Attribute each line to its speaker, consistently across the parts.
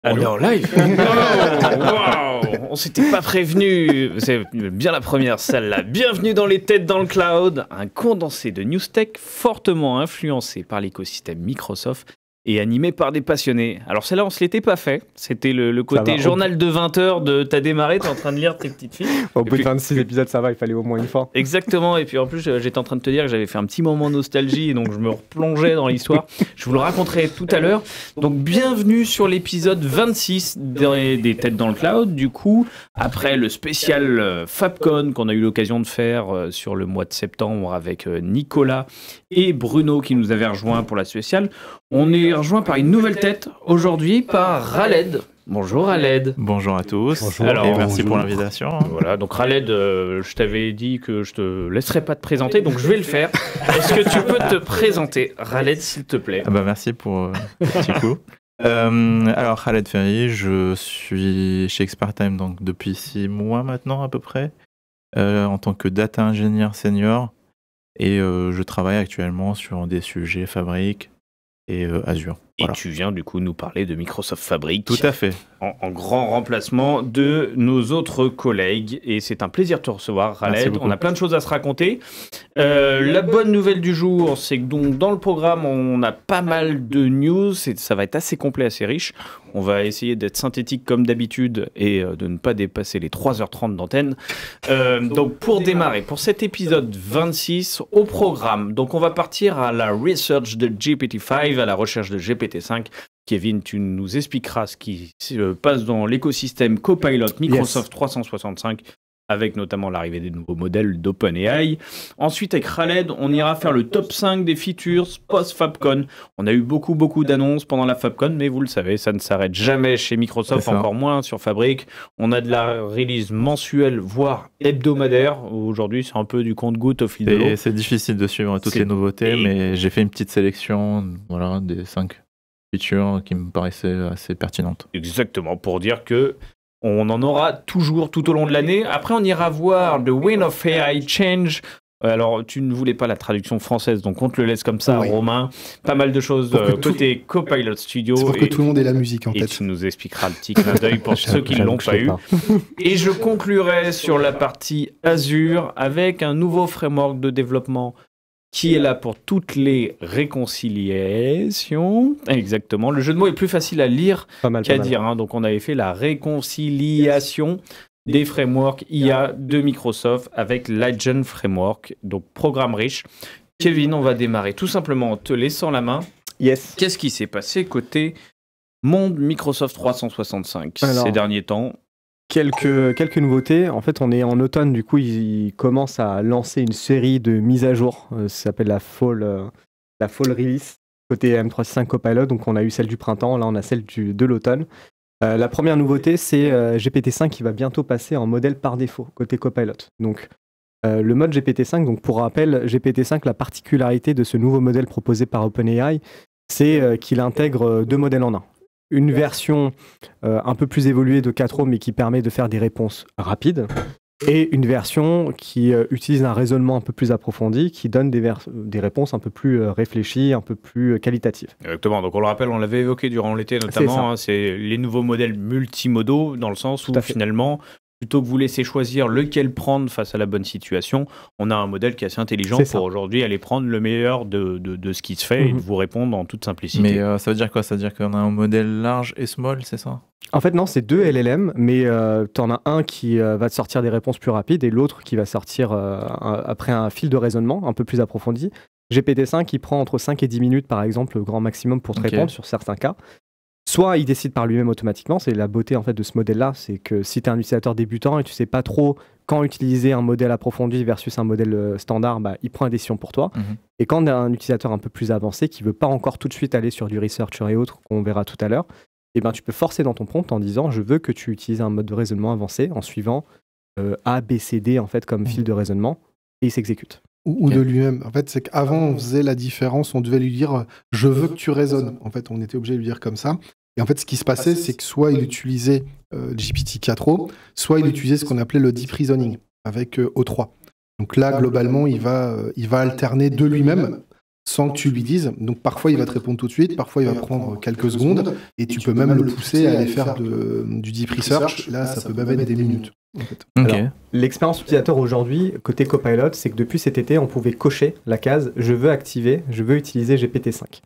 Speaker 1: On est en live. Wow, on s'était pas prévenu. C'est bien la première celle-là. Bienvenue dans les têtes dans le cloud, un condensé de news tech fortement influencé par l'écosystème Microsoft et animé par des passionnés. Alors celle-là, on se l'était pas fait. C'était le côté journal de 20 heures de t'as démarré, t'es en train de lire tes petites fiches.
Speaker 2: Au bout de 26 épisodes, ça va, il fallait au moins une fois.
Speaker 1: Exactement, et puis en plus, j'étais en train de te dire que j'avais fait un petit moment nostalgie, donc je me replongeais dans l'histoire. Je vous le raconterai tout à l'heure. Donc bienvenue sur l'épisode 26 des Têtes dans le Cloud. Du coup, après le spécial Fabcon qu'on a eu l'occasion de faire sur le mois de septembre avec Nicolas et Bruno qui nous avaient rejoints pour la spéciale, on est rejoint par une nouvelle tête aujourd'hui, par Khaled. Bonjour Khaled.
Speaker 3: Bonjour à tous.
Speaker 2: Bonjour.
Speaker 3: Alors, et merci pour l'invitation.
Speaker 1: Voilà, donc Khaled, je t'avais dit que je te laisserais pas te présenter, donc je vais le faire. Est-ce que tu peux te présenter, Khaled, s'il te plaît?
Speaker 3: Merci pour le petit coup. Alors Khaled Ferry, je suis chez Expertime donc depuis 6 mois maintenant à peu près, en tant que data ingénieur senior, et je travaille actuellement sur des sujets Fabric et Azure.
Speaker 1: Voilà. Et tu viens du coup nous parler de Microsoft Fabric.
Speaker 3: Tout à fait.
Speaker 1: En grand remplacement de nos autres collègues. Et c'est un plaisir de te recevoir, Khaled. On a plein de choses à se raconter. La bonne nouvelle du jour, c'est que donc, dans le programme, on a pas mal de news. Ça va être assez complet, assez riche. On va essayer d'être synthétique comme d'habitude et de ne pas dépasser les 3h30 d'antenne. Donc pour démarrer, pour cet épisode 26, au programme, donc on va partir à la research de GPT-5, à la recherche de GPT-5. Kevin, tu nous expliqueras ce qui se passe dans l'écosystème Copilot Microsoft 365, avec notamment l'arrivée des nouveaux modèles d'OpenAI. Ensuite, avec Khaled, on ira faire le top 5 des features post-Fabcon. On a eu beaucoup d'annonces pendant la Fabcon, mais vous le savez, ça ne s'arrête jamais chez Microsoft, encore moins sur Fabric. On a de la release mensuelle, voire hebdomadaire. Aujourd'hui, c'est un peu du compte-gouttes au fil de l'eau.
Speaker 3: C'est difficile de suivre toutes les nouveautés, mais j'ai fait une petite sélection des 5 features qui me paraissaient assez pertinentes.
Speaker 1: Exactement, pour dire que on en aura toujours tout au long de l'année. Après, on ira voir The Wind of AI Change. Alors, tu ne voulais pas la traduction française, donc on te le laisse comme ça, oui. Romain. Pas mal de choses côté Copilot Studio.
Speaker 4: C'est pour que tout le monde ait la musique en tête.
Speaker 1: Et tu nous expliqueras le petit clin d'œil pour ceux qui ne l'ont pas eu. Et je conclurai sur la partie Azure avec un nouveau framework de développement qui est là pour toutes les réconciliations. Exactement. Le jeu de mots est plus facile à lire qu'à dire. Hein. Donc, on avait fait la réconciliation des frameworks IA de Microsoft avec Legend Framework. Donc, programme riche. Kevin, on va démarrer tout simplement en te laissant la main.
Speaker 2: Yes.
Speaker 1: Qu'est-ce qui s'est passé côté monde Microsoft 365 ces derniers temps?
Speaker 2: Quelques nouveautés. En fait, on est en automne, du coup, ils commencent à lancer une série de mises à jour. Ça s'appelle la Fall Release, côté M365 Copilot. Donc, on a eu celle du printemps, là, on a celle de l'automne. La première nouveauté, c'est GPT-5 qui va bientôt passer en modèle par défaut, côté Copilot. Donc, le mode GPT-5, donc pour rappel, GPT-5, la particularité de ce nouveau modèle proposé par OpenAI, c'est qu'il intègre 2 modèles en un. Une version un peu plus évoluée de 4O, mais qui permet de faire des réponses rapides, et une version qui utilise un raisonnement un peu plus approfondi, qui donne des réponses un peu plus réfléchies, un peu plus qualitatives.
Speaker 1: Exactement, donc on le rappelle, on l'avait évoqué durant l'été notamment, c'est les nouveaux modèles multimodaux, dans le sens où finalement, plutôt que vous laisser choisir lequel prendre face à la bonne situation, on a un modèle qui est assez intelligent pour aujourd'hui aller prendre le meilleur de ce qui se fait et de vous répondre en toute simplicité.
Speaker 3: Mais ça veut dire quoi? Ça veut dire qu'on a un modèle large et small, c'est ça?
Speaker 2: En fait, non, c'est 2 LLM, mais tu en as un qui va te sortir des réponses plus rapides et l'autre qui va sortir après un fil de raisonnement un peu plus approfondi. GPT-5, il prend entre 5 et 10 minutes, par exemple, le grand maximum pour te répondre sur certains cas. Soit il décide par lui-même automatiquement, c'est la beauté en fait de ce modèle-là, c'est que si tu es un utilisateur débutant et tu sais pas trop quand utiliser un modèle approfondi versus un modèle standard, il prend la décision pour toi. Et quand on a un utilisateur un peu plus avancé qui veut pas encore tout de suite aller sur du researcher et autres, qu'on verra tout à l'heure, tu peux forcer dans ton prompt en disant je veux que tu utilises un mode de raisonnement avancé en suivant A, B, C, D en fait comme fil de raisonnement et il s'exécute.
Speaker 4: Ou de lui-même. En fait, c'est qu'avant, on faisait la différence, on devait lui dire « je veux que tu raisonnes ». En fait, on était obligé de lui dire comme ça. Et en fait, ce qui se passait, c'est que soit il utilisait GPT-4o, soit il utilisait ce qu'on appelait le deep reasoning avec O3. Donc là, globalement, il va alterner de lui-même sans que tu lui dises. Donc parfois il va te répondre tout de suite, parfois il va prendre quelques secondes, et tu peux même le pousser à aller faire du deep research. Là, ça peut même être des minutes. En fait.
Speaker 2: Okay. L'expérience utilisateur aujourd'hui, côté Copilot, c'est que depuis cet été, on pouvait cocher la case « Je veux activer, je veux utiliser GPT-5 ».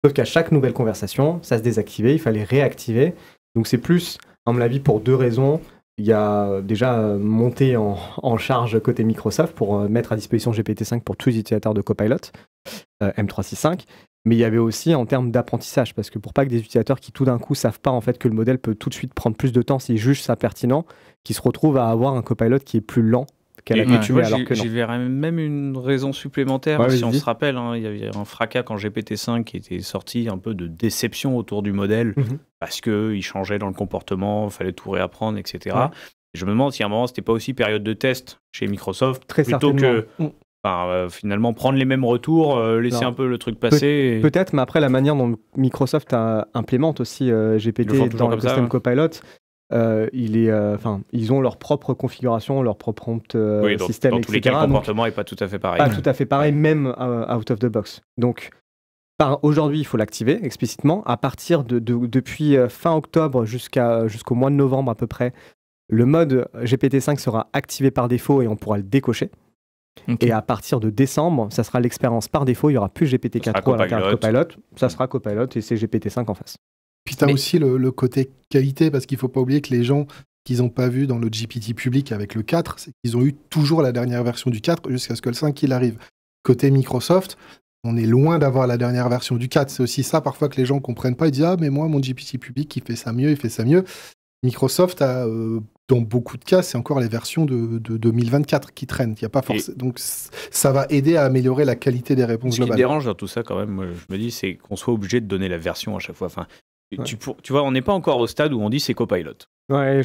Speaker 2: Sauf qu'à chaque nouvelle conversation, ça se désactivait, il fallait réactiver. Donc c'est plus, à mon avis, pour deux raisons. Il y a déjà monté en charge côté Microsoft pour mettre à disposition GPT-5 pour tous les utilisateurs de Copilot, M365. Mais il y avait aussi en termes d'apprentissage, parce que pour pas que des utilisateurs qui tout d'un coup savent pas en fait que le modèle peut tout de suite prendre plus de temps s'ils jugent ça pertinent, qui se retrouvent à avoir un Copilot qui est plus lent qu'à l'accoutumée, alors que non.
Speaker 1: J'y verrais même une raison supplémentaire. Si on se rappelle, il y avait un fracas quand GPT-5 qui était sorti, un peu de déception autour du modèle, parce qu'il changeait dans le comportement, il fallait tout réapprendre, etc. Et je me demande si à un moment, c'était pas aussi période de test chez Microsoft, plutôt que... finalement prendre les mêmes retours, laisser un peu le truc passer.
Speaker 2: Peut-être, mais après la manière dont Microsoft implémente aussi GPT dans le Custom Copilot, ils ont leur propre configuration, leur propre prompt système,
Speaker 1: dans tous les cas, le comportement n'est pas tout à fait pareil.
Speaker 2: Pas tout à fait pareil, même out of the box. Donc, aujourd'hui, il faut l'activer explicitement. À partir depuis fin octobre jusqu'au mois de novembre à peu près, le mode GPT-5 sera activé par défaut et on pourra le décocher. Okay. Et à partir de décembre, ça sera l'expérience par défaut. Il n'y aura plus GPT-4 à l'intérieur de Copilot. Ça sera Copilot et c'est GPT-5 en face.
Speaker 4: Puis tu as aussi le côté qualité, parce qu'il ne faut pas oublier que les gens qu'ils n'ont pas vu dans le GPT public avec le 4, c'est qu'ils ont eu toujours la dernière version du 4 jusqu'à ce que le 5 il arrive. Côté Microsoft, on est loin d'avoir la dernière version du 4. C'est aussi ça parfois que les gens ne comprennent pas. Ils disent « Ah, mais moi, mon GPT public, il fait ça mieux, il fait ça mieux ». Microsoft a, dans beaucoup de cas, c'est encore les versions de 2024 qui traînent. Il y a pas forcément. Donc ça va aider à améliorer la qualité des réponses globales.
Speaker 1: Ce qui me dérange dans tout ça, quand même, moi, je me dis, c'est qu'on soit obligé de donner la version à chaque fois. Enfin, tu vois, on n'est pas encore au stade où on dit c'est Copilot.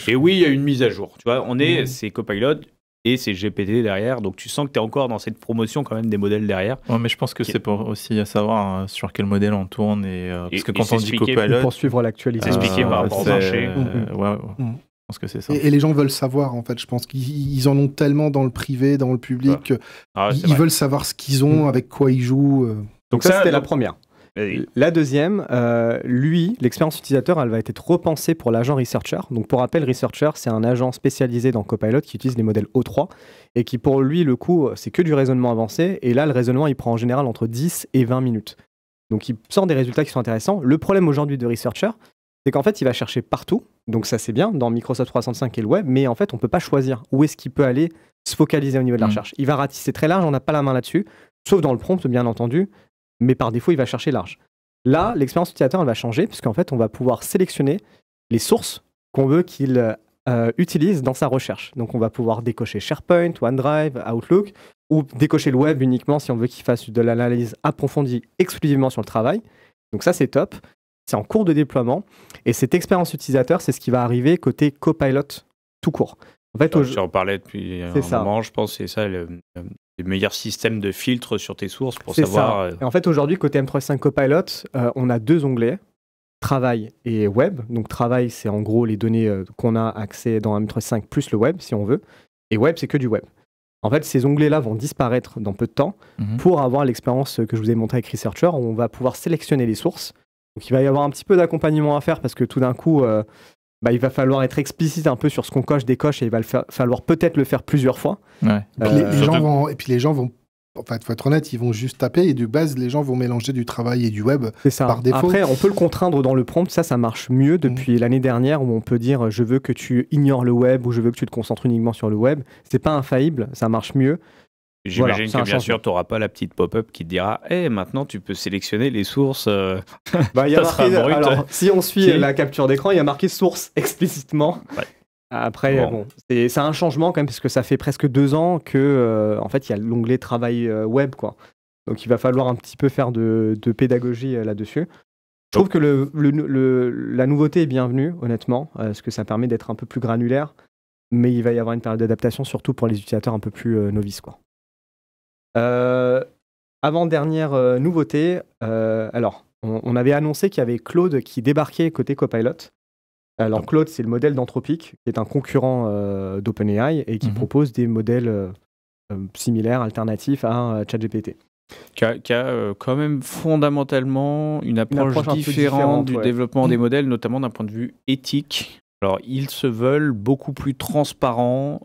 Speaker 1: Et oui, il y a une mise à jour. Tu vois, c'est Copilot et c'est GPT derrière. Donc tu sens que tu es encore dans cette promotion quand même des modèles derrière.
Speaker 3: Ouais, mais je pense que c'est pour aussi à savoir sur quel modèle on tourne parce que quand on dit Copilot,
Speaker 2: pour suivre l'actualité,
Speaker 1: s'expliquer par rapport au marché.
Speaker 3: Je pense que c'est ça.
Speaker 4: Et les gens veulent savoir, en fait. Je pense qu'ils en ont tellement dans le privé, dans le public. Ils veulent savoir ce qu'ils ont, avec quoi ils jouent.
Speaker 2: Donc ça, c'était la première. La deuxième, l'expérience utilisateur, elle va être repensée pour l'agent Researcher. Donc pour rappel, Researcher, c'est un agent spécialisé dans Copilot qui utilise les modèles O3 et qui pour lui, le coup, c'est que du raisonnement avancé. Et là, le raisonnement, il prend en général entre 10 et 20 minutes. Donc il sort des résultats qui sont intéressants. Le problème aujourd'hui de Researcher, c'est qu'en fait, il va chercher partout. Donc ça, c'est bien dans Microsoft 365 et le web, mais en fait, on ne peut pas choisir où est-ce qu'il peut aller se focaliser au niveau de la recherche. Il va ratisser très large, on n'a pas la main là-dessus, sauf dans le prompt, bien entendu, mais par défaut, il va chercher large. Là, l'expérience utilisateur, elle va changer, puisqu'en fait, on va pouvoir sélectionner les sources qu'on veut qu'il utilise dans sa recherche. Donc, on va pouvoir décocher SharePoint, OneDrive, Outlook, ou décocher le web uniquement si on veut qu'il fasse de l'analyse approfondie exclusivement sur le travail. Donc ça, c'est top. C'est en cours de déploiement. Et cette expérience utilisateur, c'est ce qui va arriver côté Copilot tout court. En fait,
Speaker 1: tu en parlais depuis un moment, je pense, c'est ça le meilleur système de filtre sur tes sources pour savoir.
Speaker 2: Et en fait, aujourd'hui, côté M365 Copilot, on a deux onglets, Travail et Web. Donc, Travail, c'est en gros les données qu'on a accès dans M365 plus le Web, si on veut. Et Web, c'est que du Web. En fait, ces onglets-là vont disparaître dans peu de temps pour avoir l'expérience que je vous ai montrée avec Researcher, où on va pouvoir sélectionner les sources. Donc, il va y avoir un petit peu d'accompagnement à faire parce que tout d'un coup, il va falloir être explicite un peu sur ce qu'on coche, décoche, et il va falloir peut-être le faire plusieurs fois.
Speaker 3: Ouais.
Speaker 4: Et puis les gens vont, enfin, faut être honnête, ils vont juste taper et de base, les gens vont mélanger du travail et du web par défaut.
Speaker 2: Après, on peut le contraindre dans le prompt, ça marche mieux depuis l'année dernière où on peut dire je veux que tu ignores le web ou je veux que tu te concentres uniquement sur le web. C'est pas infaillible, ça marche mieux.
Speaker 1: J'imagine que bien sûr, tu n'auras pas la petite pop-up qui te dira maintenant tu peux sélectionner les sources.
Speaker 2: Y a marqué, alors, si on suit la capture d'écran, il y a marqué source explicitement. Ouais. Après, c'est un changement quand même, parce que ça fait presque 2 ans que en fait, il y a l'onglet travail web, quoi. Donc il va falloir un petit peu faire de pédagogie là-dessus. Je trouve que la nouveauté est bienvenue, honnêtement, parce que ça permet d'être un peu plus granulaire, mais il va y avoir une période d'adaptation, surtout pour les utilisateurs un peu plus novices, quoi. Avant-dernière nouveauté, alors on avait annoncé qu'il y avait Claude qui débarquait côté Copilot. Alors Claude, c'est le modèle d'Anthropic, qui est un concurrent d'OpenAI et qui propose des modèles similaires, alternatifs à ChatGPT.
Speaker 1: Qui a quand même fondamentalement une approche
Speaker 2: un peu
Speaker 1: différente du
Speaker 2: ouais.
Speaker 1: développement des modèles, notamment d'un point de vue éthique. Alors, ils se veulent beaucoup plus transparents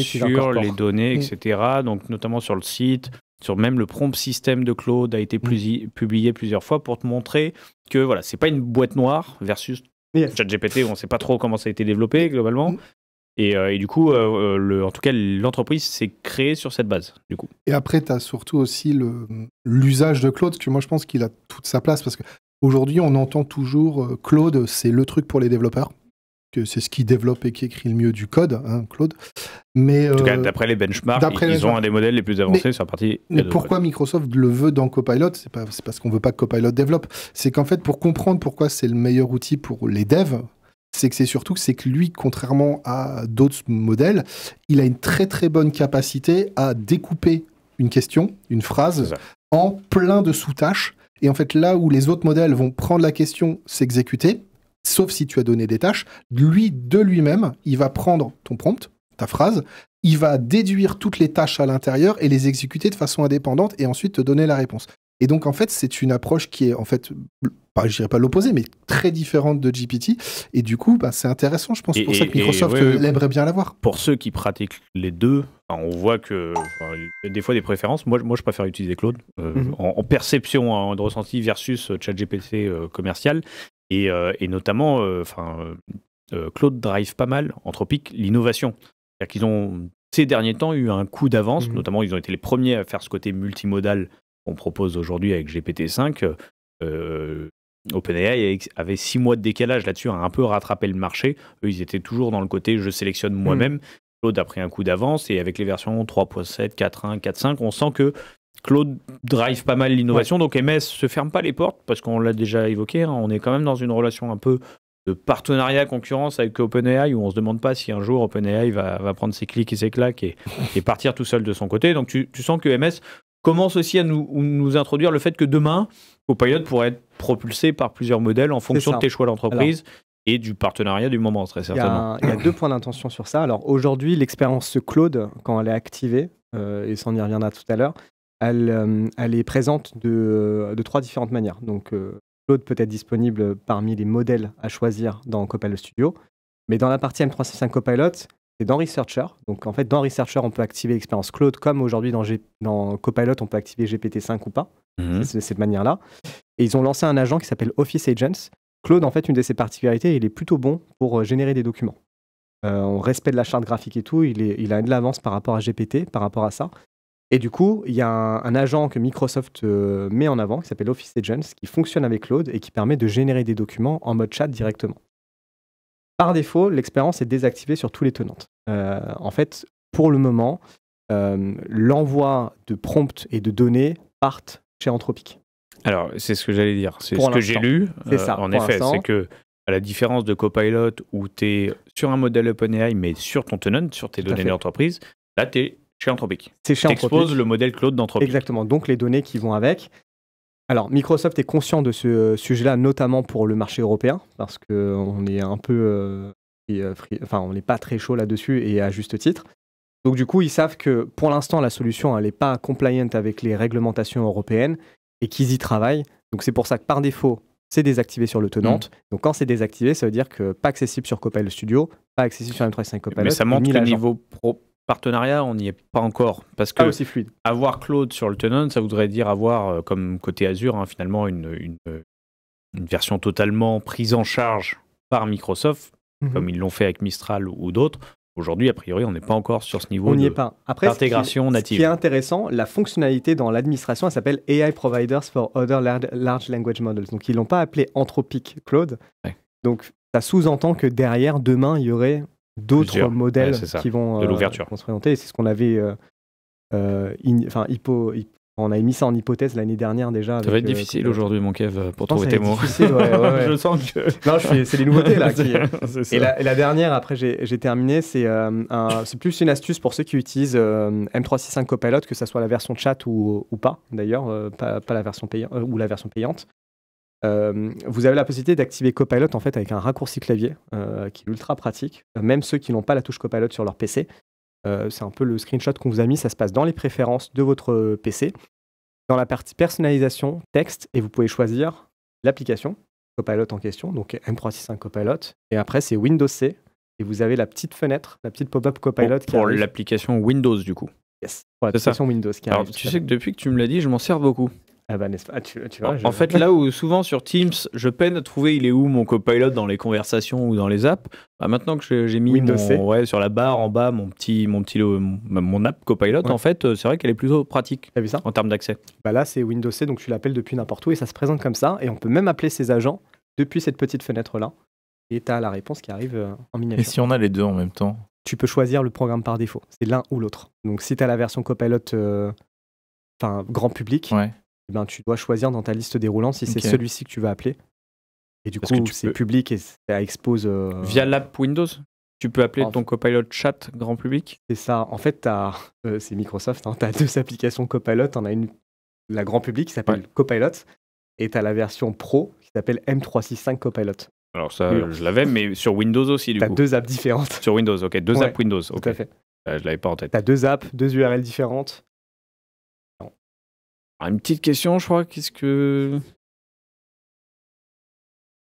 Speaker 1: sur les données, etc. Donc, notamment sur le site, sur même le prompt système de Claude a été publié plusieurs fois pour te montrer que voilà, c'est pas une boîte noire versus ChatGPT où on sait pas trop comment ça a été développé globalement. Et du coup, en tout cas, l'entreprise s'est créée sur cette base. Du coup.
Speaker 4: Et après, tu as surtout aussi l'usage de Claude, que moi je pense qu'il a toute sa place, parce qu'aujourd'hui, on entend toujours Claude, c'est le truc pour les développeurs, que c'est ce qui développe et qui écrit le mieux du code, hein, Claude. Mais,
Speaker 1: en tout cas, d'après les benchmarks, ils ont un des modèles les plus avancés sur la partie.
Speaker 4: Mais pourquoi Microsoft le veut dans Copilot? C'est parce qu'on veut pas que Copilot développe. C'est qu'en fait, pour comprendre pourquoi c'est le meilleur outil pour les devs, c'est que lui, contrairement à d'autres modèles, il a une très très bonne capacité à découper une question, une phrase, en plein de sous-tâches. Et en fait, là où les autres modèles vont prendre la question, s'exécuter, sauf si tu as donné des tâches, lui, de lui-même, il va prendre ton prompt, ta phrase, il va déduire toutes les tâches à l'intérieur et les exécuter de façon indépendante et ensuite te donner la réponse. Et donc, en fait, c'est une approche qui est, en fait, je dirais pas l'opposé, mais très différente de GPT. Et du coup, c'est intéressant, je pense, pour ça que Microsoft aimerait bien l'avoir.
Speaker 1: Pour ceux qui pratiquent les deux, on voit que y a des fois des préférences. Moi, je préfère utiliser Claude en perception de ressenti versus ChatGPT commercial. Et notamment, Claude drive pas mal, Anthropic, l'innovation. C'est-à-dire qu'ils ont, ces derniers temps, eu un coup d'avance. Notamment, ils ont été les premiers à faire ce côté multimodal qu'on propose aujourd'hui avec GPT-5. OpenAI avait 6 mois de décalage là-dessus, a un peu rattrapé le marché. Eux, ils étaient toujours dans le côté « je sélectionne moi-même ». Claude a pris un coup d'avance et avec les versions 3.7, 4.1, 4.5, on sent que Claude drive pas mal l'innovation. Donc MS se ferme pas les portes parce qu'on l'a déjà évoqué. On est quand même dans une relation un peu de partenariat, concurrence avec OpenAI où on se demande pas si un jour OpenAI va prendre ses clics et ses claques et partir tout seul de son côté. Donc tu sens que MS commence aussi à nous introduire le fait que demain, Copilot pourrait être propulsé par plusieurs modèles en fonction de tes choix d'entreprise et du partenariat du moment, très certainement.
Speaker 2: Il y a 2 points d'intention sur ça. Alors aujourd'hui, l'expérience Claude, quand elle est activée, et ça on y reviendra tout à l'heure, elle est présente de 3 différentes manières. Donc Claude peut être disponible parmi les modèles à choisir dans Copilot Studio, mais dans la partie M365 Copilot, c'est dans Researcher. Donc en fait, dans Researcher, on peut activer l'expérience Claude, comme aujourd'hui dans Copilot, on peut activer GPT-5 ou pas. C'est de cette manière-là. Et ils ont lancé un agent qui s'appelle Office Agents. Claude, en fait, une de ses particularités, il est plutôt bon pour générer des documents. On respecte la charte graphique et tout, il a de l'avance par rapport à GPT, par rapport à ça. Et du coup, il y a un agent que Microsoft met en avant, qui s'appelle Office Agents, qui fonctionne avec Claude et qui permet de générer des documents en mode chat directement. Par défaut, l'expérience est désactivée sur tous les tenantes. En fait, pour le moment, l'envoi de prompts et de données partent chez Anthropic.
Speaker 1: Alors, c'est ce que j'allais dire. C'est ce que j'ai lu. En effet, c'est que, à la différence de Copilot, où tu es sur un modèle OpenAI, mais sur ton tenant, sur tes données d'entreprise, là, tu es chez Anthropic.
Speaker 2: C'est chez Anthropic.
Speaker 1: Tu exposes le modèle Claude d'Anthropic.
Speaker 2: Exactement. Donc, les données qui vont avec. Alors, Microsoft est conscient de ce sujet-là, notamment pour le marché européen, parce qu'on est un peu... on n'est pas très chaud là-dessus, et à juste titre. Donc, du coup, ils savent que, pour l'instant, la solution, elle n'est pas compliant avec les réglementations européennes, et qu'ils y travaillent. Donc, c'est pour ça que, par défaut, c'est désactivé sur le tenant. Donc, quand c'est désactivé, ça veut dire que pas accessible sur Copilot Studio, pas accessible sur M365 Copilot.
Speaker 1: Mais ça montre que niveau partenariat, on n'y est pas encore. Parce que
Speaker 2: aussi fluide.
Speaker 1: Avoir Claude sur le tenant, ça voudrait dire avoir, comme côté Azure, finalement, une version totalement prise en charge par Microsoft, comme ils l'ont fait avec Mistral ou d'autres. Aujourd'hui, a priori, on n'est pas encore sur ce niveau d'intégration native.
Speaker 2: Ce qui est intéressant, la fonctionnalité dans l'administration, elle s'appelle AI Providers for Other Large Language Models. Donc, ils ne l'ont pas appelé Anthropic Claude. Ouais. Donc, ça sous-entend que derrière, demain, il y aurait d'autres modèles qui vont se présenter. Et c'est ce qu'on avait... on avait mis ça en hypothèse l'année dernière déjà.
Speaker 1: Ça va être difficile aujourd'hui, mon Kev, pour trouver tes mots.
Speaker 2: Je sens que... Non, c'est les nouveautés là. Et la dernière, après j'ai terminé, c'est plus une astuce pour ceux qui utilisent M365 Copilot, que ce soit la version chat ou pas, d'ailleurs, pas la version payante ou la version payante. Vous avez la possibilité d'activer Copilot en fait avec un raccourci clavier qui est ultra pratique. Même ceux qui n'ont pas la touche Copilot sur leur PC. C'est un peu le screenshot qu'on vous a mis, ça se passe dans les préférences de votre PC. dans la partie personnalisation, texte, et vous pouvez choisir l'application Copilot en question, donc M365 Copilot. Et après, c'est Windows C. Et vous avez la petite fenêtre, la petite pop-up Copilot qui
Speaker 1: pour
Speaker 2: arrive.
Speaker 1: l'application Windows, du coup.
Speaker 2: Yes, pour l'application Windows qui
Speaker 1: Alors,
Speaker 2: arrive.
Speaker 1: tu sais que depuis que tu me l'as dit, je m'en sers beaucoup.
Speaker 2: Ah bah, n'est-ce pas? Tu vois,
Speaker 1: En fait, là où souvent sur Teams, je peine à trouver il est où mon Copilot dans les conversations ou dans les apps, bah, maintenant que j'ai mis
Speaker 2: Windows C.
Speaker 1: sur la barre en bas mon app Copilot, en fait, c'est vrai qu'elle est plutôt pratique
Speaker 2: T'as vu ça?
Speaker 1: en termes d'accès.
Speaker 2: Bah là, c'est Windows C, donc tu l'appelles depuis n'importe où et ça se présente comme ça. Et on peut même appeler ses agents depuis cette petite fenêtre-là. Et tu as la réponse qui arrive en miniature.
Speaker 3: Et si on a les deux en même temps?
Speaker 2: Tu peux choisir le programme par défaut. C'est l'un ou l'autre. Donc si tu as la version Copilot grand public, eh ben, tu dois choisir dans ta liste déroulante si c'est celui-ci que tu vas appeler. Et du coup, c'est public et ça expose...
Speaker 1: Via l'app Windows, tu peux appeler ton Copilot chat grand public?
Speaker 2: C'est ça. En fait, c'est Microsoft. Tu as deux applications Copilot. Tu en as une, la grand public, qui s'appelle Copilot. Et tu as la version pro qui s'appelle M365 Copilot.
Speaker 1: Alors ça, je l'avais, mais sur Windows aussi, du coup.
Speaker 2: Tu as deux apps différentes.
Speaker 1: Sur Windows, ok. Deux apps Windows, ok.
Speaker 2: Tout à fait.
Speaker 1: Je l'avais pas en tête.
Speaker 2: Tu as deux apps, deux URL différentes.
Speaker 1: Alors, une petite question, je crois. Qu'est-ce que...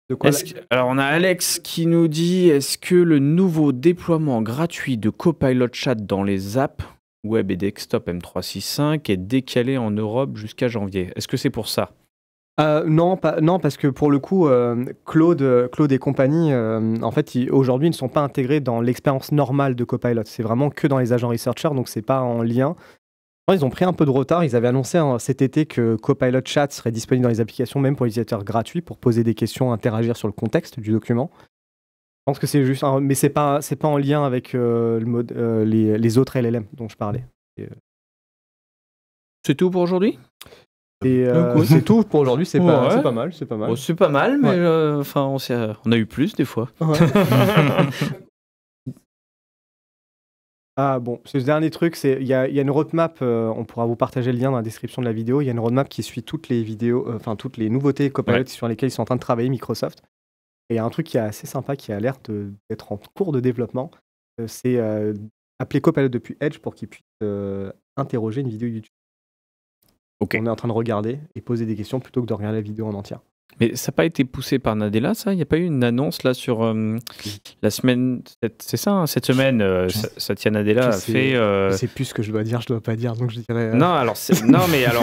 Speaker 2: De quoi
Speaker 1: Alors, on a Alex qui nous dit, est-ce que le nouveau déploiement gratuit de Copilot Chat dans les apps web et desktop M365 est décalé en Europe jusqu'à janvier? Est-ce que c'est pour ça?
Speaker 2: Non, parce que pour le coup, Claude et compagnie, en fait, aujourd'hui, ils ne sont pas intégrés dans l'expérience normale de Copilot. C'est vraiment que dans les agents researchers, donc c'est pas en lien. Ils ont pris un peu de retard. Ils avaient annoncé cet été que Copilot Chat serait disponible dans les applications, même pour les utilisateurs gratuits, pour poser des questions, interagir sur le contexte du document. Je pense que c'est juste, mais c'est pas en lien avec les autres LLM dont je parlais.
Speaker 1: C'est tout pour aujourd'hui?
Speaker 2: C'est tout pour aujourd'hui, c'est pas mal. C'est pas mal,
Speaker 1: c'est pas mal, mais on a eu plus des fois.
Speaker 2: Ouais. Ah bon, ce dernier truc, il y a une roadmap, on pourra vous partager le lien dans la description de la vidéo, il y a une roadmap qui suit toutes les vidéos, toutes les nouveautés Copilot sur lesquelles ils sont en train de travailler Microsoft. Et il y a un truc qui est assez sympa, qui a l'air d'être en cours de développement, c'est appeler Copilot depuis Edge pour qu'il puisse interroger une vidéo YouTube.
Speaker 1: Okay.
Speaker 2: On est en train de regarder et poser des questions plutôt que de regarder la vidéo en entière.
Speaker 1: Mais ça n'a pas été poussé par Nadella, ça? Il n'y a pas eu une annonce là sur la semaine... C'est ça, hein, cette semaine, Satya Nadella a fait...
Speaker 2: C'est plus ce que je dois dire, je dois pas dire, donc je dirais...
Speaker 1: Non, alors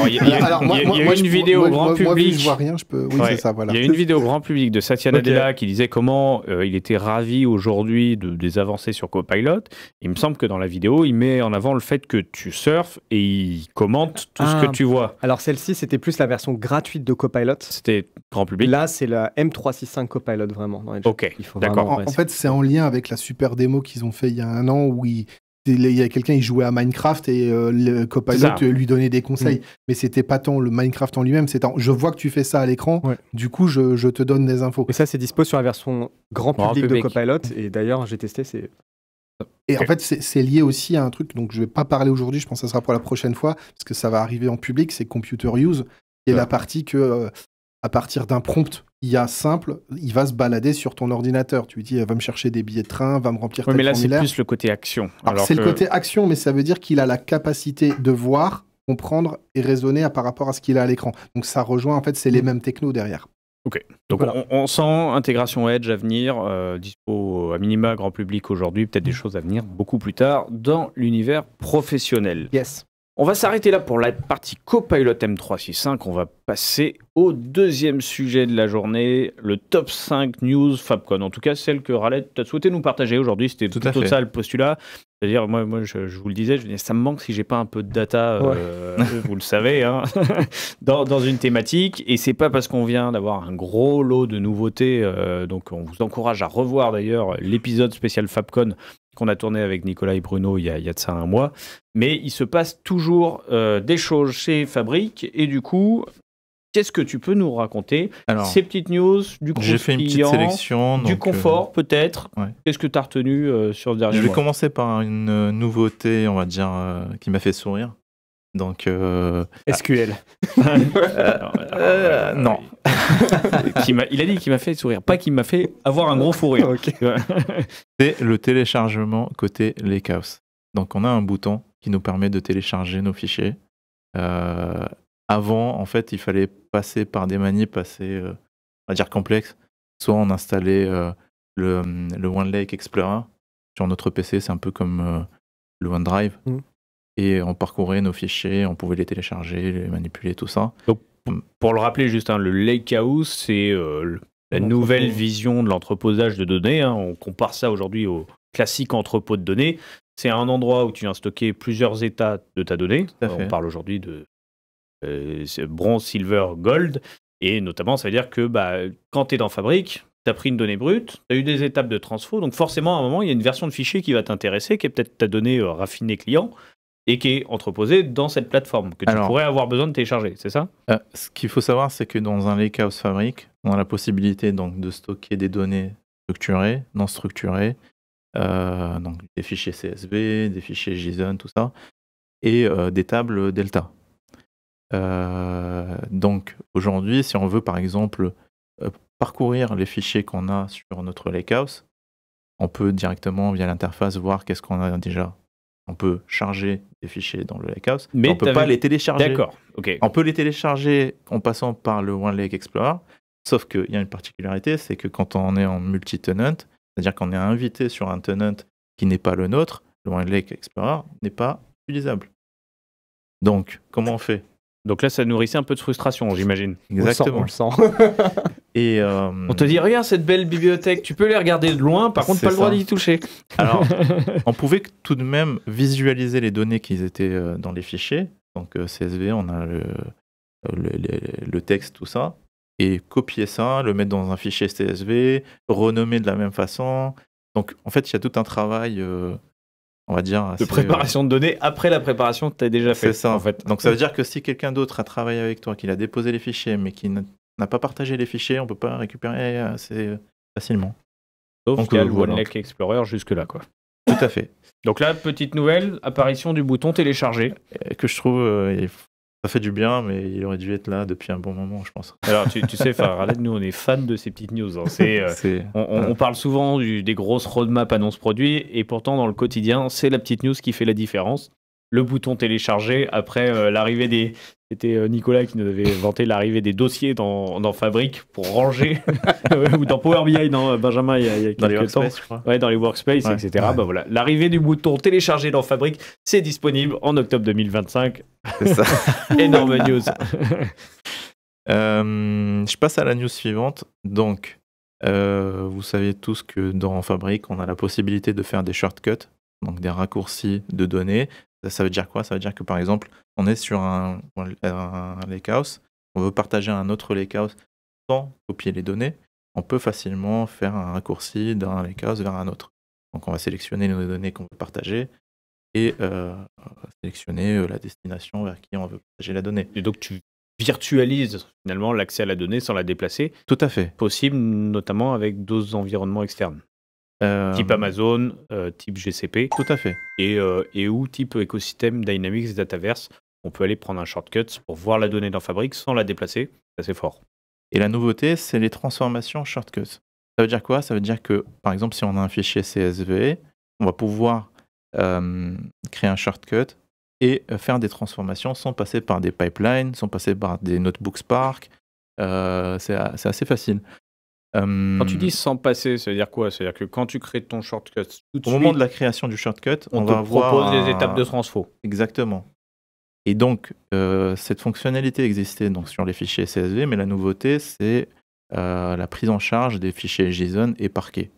Speaker 1: il y a une vidéo grand public...
Speaker 4: je vois rien, je peux... Oui, c'est ça, voilà.
Speaker 1: Il y a une vidéo grand public de Satya Nadella qui disait comment il était ravi aujourd'hui des avancées sur Copilot. Il me semble que dans la vidéo, il met en avant le fait que tu surfes et il commente tout ce que tu vois.
Speaker 2: Alors celle-ci, c'était plus la version gratuite de Copilot.
Speaker 1: C'était grand public.
Speaker 2: Là, c'est la M365 Copilot, vraiment.
Speaker 1: Ok, d'accord.
Speaker 4: En fait, c'est en lien avec la super démo qu'ils ont fait il y a un an où il y a quelqu'un, il jouait à Minecraft et le Copilot lui donnait des conseils. Mais c'était pas tant le Minecraft en lui-même, c'est je vois que tu fais ça à l'écran, du coup, je te donne des infos.
Speaker 2: Et ça, c'est dispo sur la version grand public de Copilot. Et d'ailleurs, j'ai testé, c'est...
Speaker 4: Et en fait, c'est lié aussi à un truc, donc je vais pas parler aujourd'hui, je pense que ça sera pour la prochaine fois, parce que ça va arriver en public, c'est Computer Use, qui est la partie que... à partir d'un prompt IA simple, il va se balader sur ton ordinateur. Tu lui dis, va me chercher des billets de train, va me remplir tel formulaire.
Speaker 1: Mais là, c'est plus le côté action.
Speaker 4: Alors c'est le côté action, mais ça veut dire qu'il a la capacité de voir, comprendre et raisonner par rapport à ce qu'il a à l'écran. Donc ça rejoint, en fait, c'est les mêmes technos derrière.
Speaker 1: Ok. Donc voilà. on sent intégration Edge à venir, dispo à minima grand public aujourd'hui, peut-être des choses à venir beaucoup plus tard dans l'univers professionnel.
Speaker 2: Yes.
Speaker 1: On va s'arrêter là pour la partie Copilot M365. On va passer au deuxième sujet de la journée, le top 5 news Fabcon. En tout cas, celle que Raled a souhaité nous partager aujourd'hui. C'était plutôt ça le postulat. C'est-à-dire, moi je vous le disais, ça me manque si j'ai pas un peu de data, vous le savez, hein, dans une thématique. Et c'est pas parce qu'on vient d'avoir un gros lot de nouveautés. Donc on vous encourage à revoir d'ailleurs l'épisode spécial Fabcon qu'on a tourné avec Nicolas et Bruno il y a de ça un mois. Mais il se passe toujours des choses chez Fabric. Et du coup, qu'est-ce que tu peux nous raconter? Ces petites news, du coup,
Speaker 3: j'ai fait une petite sélection.
Speaker 1: Du confort, peut-être. Qu'est-ce que tu as retenu sur le dernier mois?
Speaker 3: Je vais commencer par une nouveauté, on va dire, qui m'a fait sourire. Donc,
Speaker 2: SQL.
Speaker 3: Non.
Speaker 1: Il a dit qu'il m'a fait sourire, pas qu'il m'a fait avoir un gros fou rire.
Speaker 3: C'est le téléchargement côté Lakehouse. Donc, on a un bouton qui nous permet de télécharger nos fichiers. Avant, en fait, il fallait passer par des manips assez, on va dire, complexes. Soit on installait le OneLake Explorer sur notre PC, c'est un peu comme le OneDrive. Et on parcourait nos fichiers, on pouvait les télécharger, les manipuler, tout ça.
Speaker 1: Donc, pour le rappeler juste, le Lakehouse, c'est la nouvelle vision de l'entreposage de données. On compare ça aujourd'hui au classique entrepôt de données. C'est un endroit où tu viens stocker plusieurs états de ta donnée. On parle aujourd'hui de bronze, silver, gold. Et notamment, ça veut dire que quand tu es dans Fabric, tu as pris une donnée brute, tu as eu des étapes de transfo. Donc forcément, à un moment, il y a une version de fichier qui va t'intéresser, qui est peut-être ta donnée raffinée client, et qui est entreposée dans cette plateforme, que tu pourrais avoir besoin de télécharger, c'est ça?
Speaker 3: Ce qu'il faut savoir, c'est que dans un Lakehouse Fabric, on a la possibilité donc, de stocker des données structurées, non structurées, donc des fichiers CSV, des fichiers JSON, tout ça, et des tables Delta. Donc aujourd'hui, si on veut par exemple parcourir les fichiers qu'on a sur notre Lakehouse, on peut directement via l'interface voir qu'est-ce qu'on a déjà. On peut charger des fichiers dans le Lakehouse, mais on ne peut pas les télécharger.
Speaker 1: D'accord, ok.
Speaker 3: On peut les télécharger en passant par le OneLake Explorer, sauf qu'il y a une particularité, c'est que quand on est en multi-tenant, c'est-à-dire qu'on est invité sur un tenant qui n'est pas le nôtre, le OneLake Explorer n'est pas utilisable. Donc, comment on fait?
Speaker 1: Donc là, ça nourrissait un peu de frustration, j'imagine.
Speaker 3: Exactement.
Speaker 2: On le sent.
Speaker 3: Et
Speaker 1: on te dit, regarde cette belle bibliothèque, tu peux les regarder de loin, par contre, pas le droit d'y toucher.
Speaker 3: Alors, on pouvait tout de même visualiser les données qui étaient dans les fichiers. Donc CSV, on a le texte, tout ça. Et copier ça, le mettre dans un fichier CSV, renommer de la même façon. Donc, en fait, il y a tout un travail... on va dire
Speaker 1: de préparation de données après la préparation que tu as déjà fait.
Speaker 3: C'est ça.
Speaker 1: En fait.
Speaker 3: Donc ça veut dire que si quelqu'un d'autre a travaillé avec toi, qu'il a déposé les fichiers, mais qui n'a pas partagé les fichiers, on ne peut pas récupérer assez facilement.
Speaker 1: Sauf qu'il y a le OneLake Explorer jusque-là, quoi.
Speaker 3: Tout à fait.
Speaker 1: Donc là, petite nouvelle, apparition du bouton télécharger.
Speaker 3: Que je trouve, ça fait du bien, mais il aurait dû être là depuis un bon moment, je pense.
Speaker 1: Alors, tu sais, Raled, nous, on est fans de ces petites news. On parle souvent des grosses roadmaps annonces produits, et pourtant, dans le quotidien, c'est la petite news qui fait la différence. Le bouton télécharger, après l'arrivée des... C'était Nicolas qui nous avait vanté l'arrivée des dossiers dans Fabric pour ranger, ou dans Power BI, dans Benjamin, il y a quelques temps. Je crois. Ouais, dans les workspaces, etc. Ouais. Voilà. L'arrivée du bouton télécharger dans Fabric, c'est disponible en octobre 2025.
Speaker 3: C'est ça.
Speaker 1: Énorme news.
Speaker 3: Je passe à la news suivante. Donc, vous savez tous que dans Fabric, on a la possibilité de faire des shortcuts, donc des raccourcis de données. Ça veut dire quoi? Ça veut dire que par exemple, on est sur un Lakehouse, on veut partager un autre Lakehouse sans copier les données. On peut facilement faire un raccourci d'un Lakehouse vers un autre. Donc on va sélectionner les données qu'on veut partager et sélectionner la destination vers qui on veut partager la donnée.
Speaker 1: Et donc tu virtualises finalement l'accès à la donnée sans la déplacer.
Speaker 3: Tout à fait.
Speaker 1: Possible notamment avec d'autres environnements externes. Type Amazon, type GCP.
Speaker 3: Tout à fait.
Speaker 1: Et ou type écosystème Dynamics Dataverse. On peut aller prendre un shortcut pour voir la donnée dans Fabric sans la déplacer. C'est assez fort.
Speaker 3: Et la nouveauté, c'est les transformations shortcuts. Ça veut dire quoi? Ça veut dire que, par exemple, si on a un fichier CSV, on va pouvoir créer un shortcut et faire des transformations sans passer par des pipelines, sans passer par des notebooks Spark. C'est assez facile.
Speaker 1: Quand tu dis sans passer, ça veut dire quoi? C'est-à-dire que quand tu crées ton shortcut,
Speaker 3: au moment de la création du shortcut, on va
Speaker 1: propose les étapes de transfo.
Speaker 3: Exactement. Et donc, cette fonctionnalité existait donc, sur les fichiers CSV, mais la nouveauté, c'est la prise en charge des fichiers JSON et parquet.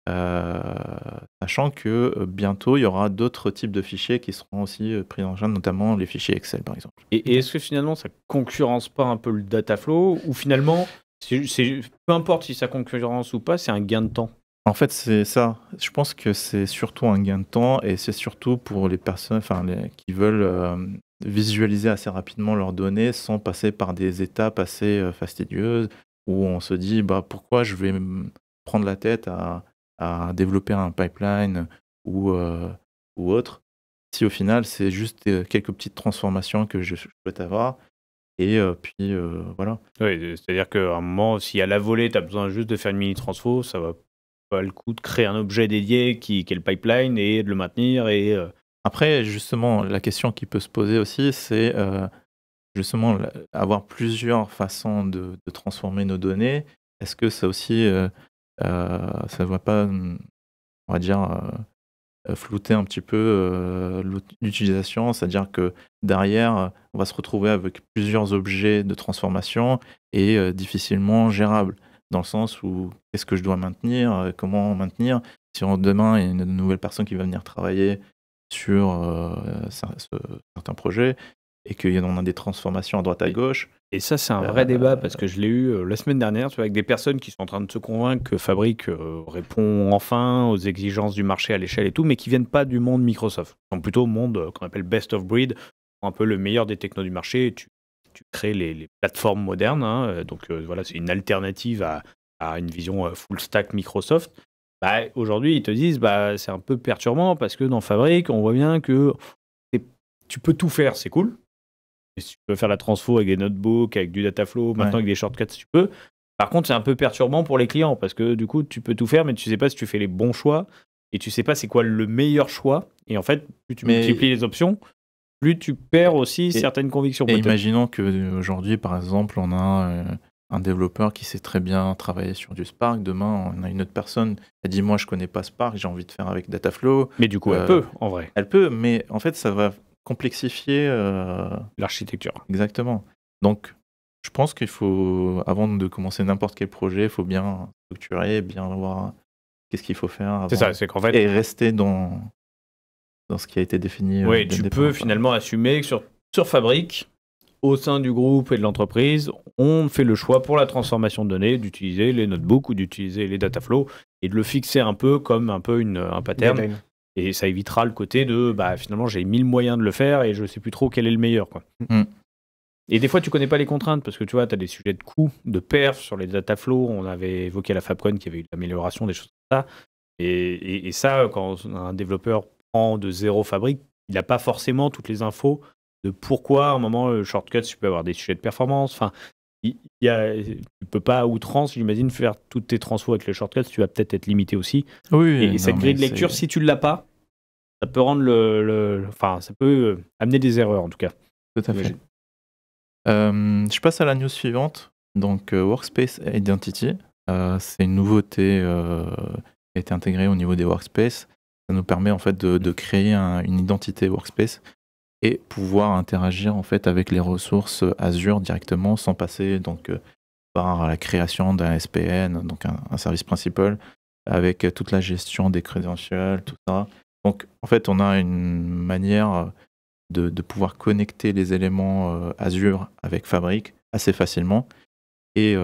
Speaker 3: Sachant que bientôt, il y aura d'autres types de fichiers qui seront aussi pris en charge, notamment les fichiers Excel, par exemple.
Speaker 1: Et est-ce que finalement, ça concurrence pas un peu le Dataflow, ou finalement... peu importe si ça concurrence ou pas, c'est un gain de temps.
Speaker 3: En fait, c'est ça. Je pense que c'est surtout un gain de temps et c'est surtout pour les personnes qui veulent visualiser assez rapidement leurs données sans passer par des étapes assez fastidieuses où on se dit pourquoi je vais me prendre la tête à développer un pipeline ou autre si au final c'est juste quelques petites transformations que je souhaite avoir. Et puis voilà.
Speaker 1: Oui, c'est-à-dire qu'à un moment, si à la volée, tu as besoin juste de faire une mini-transfo, ça va pas le coup de créer un objet dédié qui est le pipeline et de le maintenir. Et
Speaker 3: Après, justement, la question qui peut se poser aussi, c'est justement avoir plusieurs façons de transformer nos données, est-ce que ça aussi, ça ne va pas, on va dire, flouter un petit peu l'utilisation, c'est-à-dire que derrière, on va se retrouver avec plusieurs objets de transformation et difficilement gérables, dans le sens où qu'est-ce que je dois maintenir, comment maintenir, si demain il y a une nouvelle personne qui va venir travailler sur certains projets et qu'il y en a des transformations à droite à gauche.
Speaker 1: Et ça, c'est un vrai débat parce que je l'ai eu la semaine dernière, tu vois, avec des personnes qui sont en train de se convaincre que Fabric répond enfin aux exigences du marché à l'échelle et tout, mais qui viennent pas du monde Microsoft. Ils sont plutôt au monde qu'on appelle best of breed, un peu le meilleur des technos du marché. Tu crées les plateformes modernes, hein, donc voilà, c'est une alternative à une vision full stack Microsoft. Bah, aujourd'hui, ils te disent bah, c'est un peu perturbant parce que dans Fabric, on voit bien que tu peux tout faire, c'est cool. Et si tu peux faire la transfo avec des notebooks, avec du dataflow, maintenant avec des shortcuts, tu peux. Par contre, c'est un peu perturbant pour les clients parce que du coup, tu peux tout faire, mais tu sais pas si tu fais les bons choix et tu sais pas c'est quoi le meilleur choix. Et en fait, plus tu multiplies les options, plus tu perds aussi certaines convictions.
Speaker 3: Et imaginons qu'aujourd'hui, par exemple, on a un développeur qui sait très bien travailler sur du Spark. Demain, on a une autre personne qui dit moi, je connais pas Spark, j'ai envie de faire avec Dataflow.
Speaker 1: Mais du coup, elle peut, en vrai.
Speaker 3: Elle peut, mais en fait, ça va complexifier
Speaker 1: l'architecture.
Speaker 3: Exactement. Donc, je pense qu'il faut, avant de commencer n'importe quel projet, il faut bien structurer, bien voir qu'est-ce qu'il faut faire.
Speaker 1: C'est ça, c'est qu'en fait...
Speaker 3: Et rester dans ce qui a été défini.
Speaker 1: Oui, tu peux finalement assumer que sur Fabric, au sein du groupe et de l'entreprise, on fait le choix pour la transformation de données d'utiliser les notebooks ou d'utiliser les dataflow et de le fixer un peu comme un pattern. Et ça évitera le côté de finalement j'ai 1000 moyens de le faire et je sais plus trop quel est le meilleur, quoi. Et des fois tu connais pas les contraintes parce que tu vois, tu as des sujets de coût, de perf sur les dataflow. On avait évoqué à la FabCon qu'il y avait eu de l'amélioration, des choses comme ça. Et ça, quand un développeur prend de zéro Fabric, il n'a pas forcément toutes les infos de pourquoi à un moment le shortcut tu peux avoir des sujets de performance. Enfin, tu peux pas à outrance, j'imagine, faire toutes tes transfos avec les shortcuts, tu vas peut-être être limité aussi.
Speaker 3: Oui,
Speaker 1: et cette grille de lecture, si tu l'as pas, ça peut rendre ça peut amener des erreurs en tout cas.
Speaker 3: Tout à fait. Je passe à la news suivante. Donc Workspace Identity, c'est une nouveauté qui a été intégrée au niveau des Workspace. Ça nous permet en fait de créer une identité Workspace et pouvoir interagir en fait avec les ressources Azure directement sans passer donc par la création d'un SPN, donc un service principal, avec toute la gestion des credentials, tout ça. Donc en fait, on a une manière de pouvoir connecter les éléments Azure avec Fabric assez facilement. Et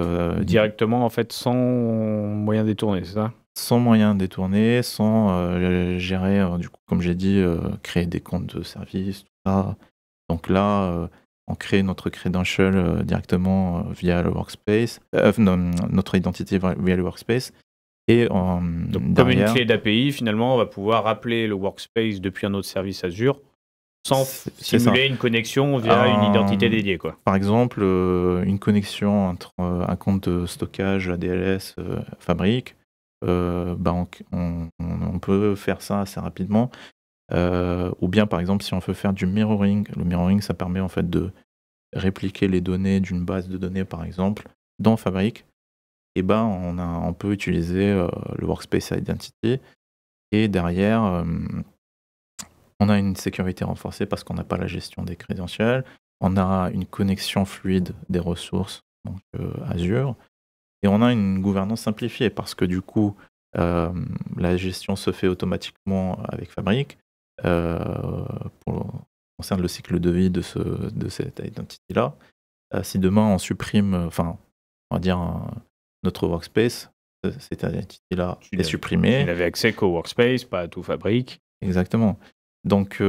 Speaker 1: directement en fait sans moyen détourné, c'est ça?
Speaker 3: Sans moyen détourné, sans gérer, du coup, comme j'ai dit, créer des comptes de service, tout ça. Donc là, on crée notre credential directement via le Workspace, notre identité via le Workspace. Et
Speaker 1: donc, comme une clé d'API, finalement, on va pouvoir appeler le Workspace depuis un autre service Azure sans simuler une connexion via une identité dédiée, quoi.
Speaker 3: Par exemple, une connexion entre un compte de stockage ADLS Fabric. On peut faire ça assez rapidement. Ou bien, par exemple, si on veut faire du mirroring, le mirroring, ça permet en fait de répliquer les données d'une base de données, par exemple, dans Fabric. Et on peut utiliser le Workspace Identity. Et derrière, on a une sécurité renforcée parce qu'on n'a pas la gestion des credentials. On a une connexion fluide des ressources, donc Azure. Et on a une gouvernance simplifiée parce que du coup, la gestion se fait automatiquement avec Fabric. Concerne le cycle de vie de cette identité-là. Si demain on supprime, on va dire notre workspace, cette identité-là est supprimée.
Speaker 1: Il n'avait accès qu'au workspace, pas à tout Fabric.
Speaker 3: Exactement. Donc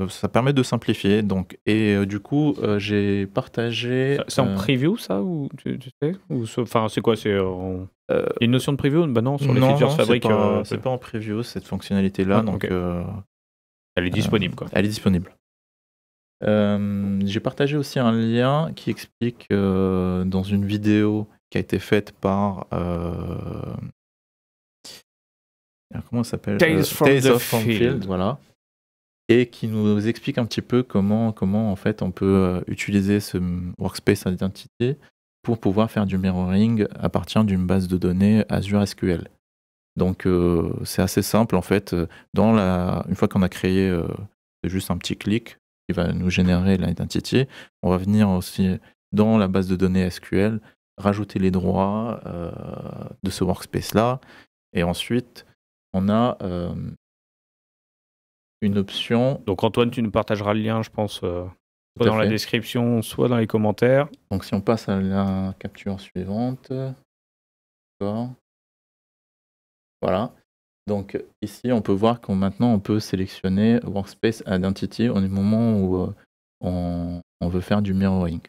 Speaker 3: ça permet de simplifier. Donc, et du coup, j'ai partagé...
Speaker 1: C'est en preview ça ou tu sais enfin, c'est quoi? C'est une notion de preview? Non, sur les features Fabric.
Speaker 3: C'est pas en preview cette fonctionnalité-là. Donc,
Speaker 1: elle est disponible, quoi.
Speaker 3: Elle est disponible. J'ai partagé aussi un lien qui explique dans une vidéo qui a été faite par... comment ça s'appelle?
Speaker 1: Tales from the
Speaker 3: Field, voilà. et qui nous explique un petit peu comment en fait on peut utiliser ce Workspace Identity pour pouvoir faire du mirroring à partir d'une base de données Azure SQL. Donc c'est assez simple en fait. Une fois qu'on a créé juste un petit clic qui va nous générer l'identity, on va venir aussi dans la base de données SQL rajouter les droits de ce workspace là, et ensuite on a une option.
Speaker 1: Donc Antoine, tu nous partageras le lien, je pense, soit dans la description, soit dans les commentaires.
Speaker 3: Donc si on passe à la capture suivante, d'accord. Voilà. Donc ici, on peut voir qu'on maintenant on peut sélectionner Workspace Identity au moment où on veut faire du mirroring.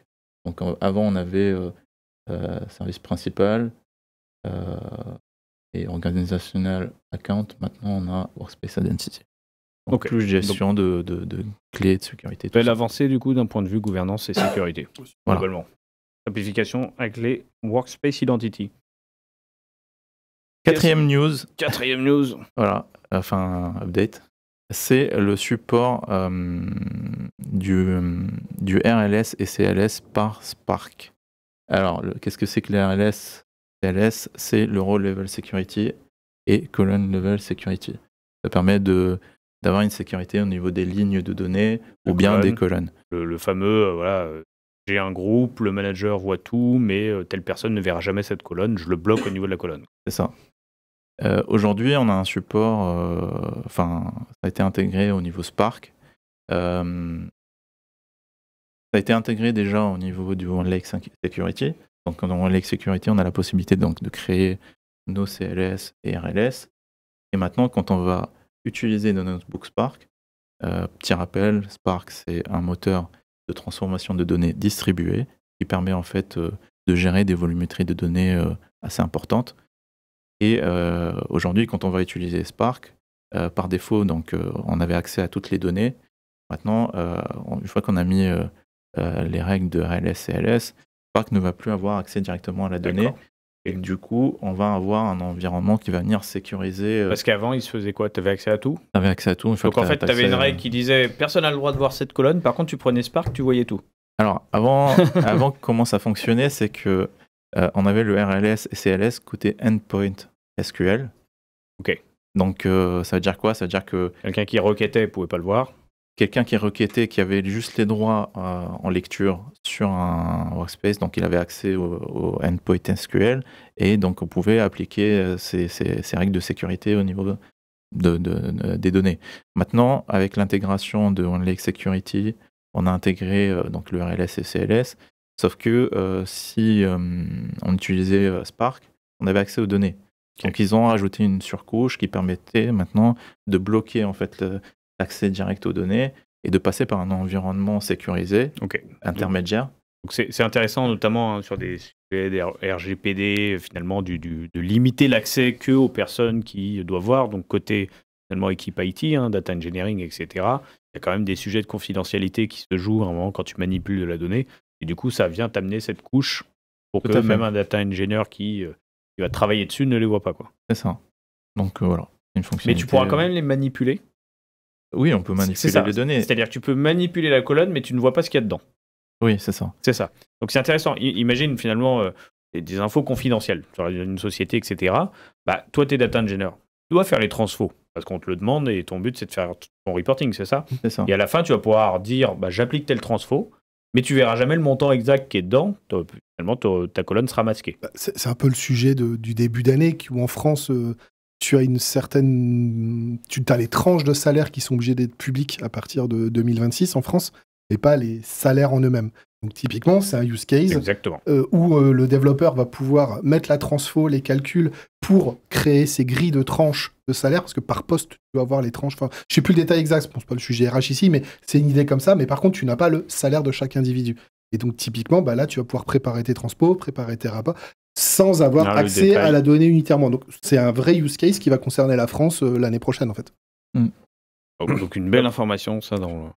Speaker 3: Donc avant, on avait service principal et organizational account. Maintenant, on a Workspace Identity. Donc plus gestion de clés de sécurité.
Speaker 1: Belle avancée du coup d'un point de vue gouvernance et sécurité.
Speaker 3: Voilà.
Speaker 1: Globalement. Simplification avec les Workspace Identity.
Speaker 3: Quatrième news.
Speaker 1: Voilà,
Speaker 3: enfin update. C'est le support du RLS et CLS par Spark. Alors, qu'est-ce que c'est que le RLS CLS? C'est le Row Level Security et Column Level Security. Ça permet d'avoir une sécurité au niveau des lignes de données ou bien des colonnes.
Speaker 1: Le fameux, voilà, j'ai un groupe, le manager voit tout, mais telle personne ne verra jamais cette colonne, je le bloque au niveau de la colonne.
Speaker 3: C'est ça. Aujourd'hui, on a un support, ça a été intégré au niveau Spark. Ça a été intégré déjà au niveau du OneLake Security. Donc, dans OneLake Security, on a la possibilité donc, de créer nos CLS et RLS. Et maintenant, quand on va utiliser nos notebooks Spark, petit rappel, Spark, c'est un moteur de transformation de données distribuées qui permet en fait de gérer des volumétries de données assez importantes. Et aujourd'hui, quand on va utiliser Spark, par défaut, donc, on avait accès à toutes les données. Maintenant, une fois qu'on a mis les règles de RLS, CLS, Spark ne va plus avoir accès directement à la donnée. Et du coup, on va avoir un environnement qui va venir sécuriser.
Speaker 1: Parce qu'avant, il se faisait quoi? Tu avais accès à tout?
Speaker 3: Tu avais accès à tout.
Speaker 1: Donc en fait, tu avais une règle qui disait personne n'a le droit de voir cette colonne. Par contre, tu prenais Spark, tu voyais tout.
Speaker 3: Alors, avant comment ça fonctionnait, c'est que on avait le RLS et CLS côté endpoint SQL.
Speaker 1: Ok.
Speaker 3: Donc, ça veut dire quoi? Ça veut dire que
Speaker 1: quelqu'un qui requêtait ne pouvait pas le voir.
Speaker 3: Quelqu'un qui requêtait, qui avait juste les droits en lecture sur un workspace, donc il avait accès au endpoint SQL, et donc on pouvait appliquer ces règles de sécurité au niveau des données. Maintenant, avec l'intégration de OneLake Security, on a intégré donc le RLS et CLS, sauf que si on utilisait Spark, on avait accès aux données. Okay. Donc ils ont rajouté une surcouche qui permettait maintenant de bloquer en fait l'accès direct aux données et de passer par un environnement sécurisé, intermédiaire.
Speaker 1: Donc c'est intéressant, notamment sur des sujets des RGPD, finalement, de limiter l'accès que aux personnes qui doivent voir. Donc côté finalement équipe IT, data engineering, etc. Il y a quand même des sujets de confidentialité qui se jouent à un moment quand tu manipules de la donnée. Et du coup, ça vient t'amener cette couche pour que même un data engineer qui va travailler dessus ne les voit pas, quoi.
Speaker 3: C'est ça. Donc voilà, une fonctionnalité.
Speaker 1: Mais tu pourras quand même les manipuler.
Speaker 3: Oui, on peut manipuler les données.
Speaker 1: C'est-à-dire que tu peux manipuler la colonne, mais tu ne vois pas ce qu'il y a dedans.
Speaker 3: Oui, c'est ça.
Speaker 1: C'est ça. Donc c'est intéressant. Imagine finalement des infos confidentielles sur une société, etc. Bah, toi, tu es data engineer. Tu dois faire les transfos parce qu'on te le demande et ton but, c'est de faire ton reporting, c'est ça?
Speaker 3: C'est ça.
Speaker 1: Et à la fin, tu vas pouvoir dire bah, j'applique tel transfo, mais tu verras jamais le montant exact qui est dedans. Finalement, ta colonne sera masquée.
Speaker 4: C'est un peu le sujet du début d'année où en France... tu as une certaine... Tu as les tranches de salaire qui sont obligées d'être publiques à partir de 2026 en France, et pas les salaires en eux-mêmes. Donc typiquement, c'est un use case où le développeur va pouvoir mettre la transfo, les calculs, pour créer ces grilles de tranches de salaire, parce que par poste, tu dois avoir les tranches... Enfin, je ne sais plus le détail exact, je pense pas le sujet RH ici, mais c'est une idée comme ça, mais par contre, tu n'as pas le salaire de chaque individu. Et donc typiquement, bah, là, tu vas pouvoir préparer tes transpos, préparer tes rapports, sans avoir accès à la donnée unitairement. Donc c'est un vrai use case qui va concerner la France l'année prochaine en fait.
Speaker 1: Donc une belle information, ça, dans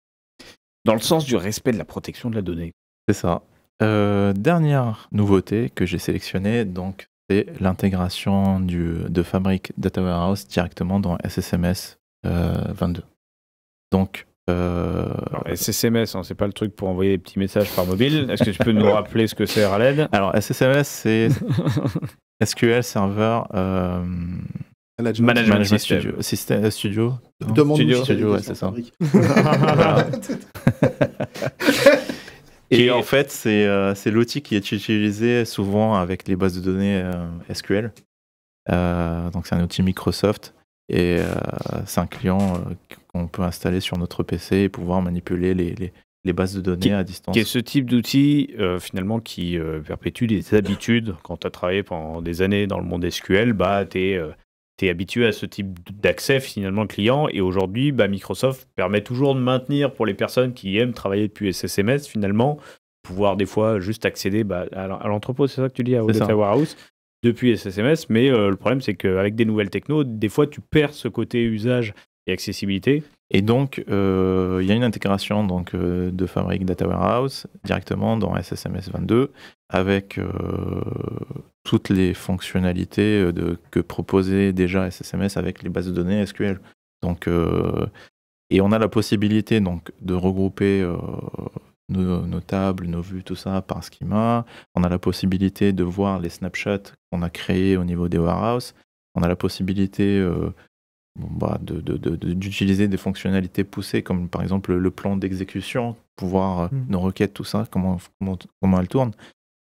Speaker 1: le sens du respect de la protection de la donnée.
Speaker 3: C'est ça. Dernière nouveauté que j'ai sélectionnée, donc, c'est l'intégration de Fabric Data Warehouse directement dans SSMS 22. Donc,
Speaker 1: Alors, SSMS, hein, c'est pas le truc pour envoyer des petits messages par mobile. Est-ce que tu peux nous rappeler ce que c'est, Raled?
Speaker 3: alors SSMS, c'est SQL Server
Speaker 1: Management
Speaker 3: System. Studio.
Speaker 4: Demande-nous
Speaker 3: ouais, c'est ça. Et en fait, c'est l'outil qui est utilisé souvent avec les bases de données SQL. Donc c'est un outil Microsoft et c'est un client qu'on peut installer sur notre PC et pouvoir manipuler les bases de données à distance.
Speaker 1: Qui est ce type d'outil finalement qui perpétue des habitudes. Quand tu as travaillé pendant des années dans le monde SQL, bah, tu es habitué à ce type d'accès finalement client, et aujourd'hui Microsoft permet toujours de maintenir pour les personnes qui aiment travailler depuis SSMS finalement, pouvoir des fois juste accéder à l'entrepôt, c'est ça que tu dis, au Data Warehouse depuis SSMS, mais le problème c'est qu'avec des nouvelles techno, des fois tu perds ce côté usage et accessibilité.
Speaker 3: Et donc il y a une intégration donc, de Fabric Data Warehouse directement dans SSMS 22 avec toutes les fonctionnalités que proposait déjà SSMS avec les bases de données SQL. Donc, et on a la possibilité donc, de regrouper nos tables, nos vues, tout ça par schema. On a la possibilité de voir les snapshots qu'on a créés au niveau des warehouses. On a la possibilité d'utiliser des fonctionnalités poussées comme par exemple le plan d'exécution, pouvoir nos requêtes, tout ça, comment elles tournent.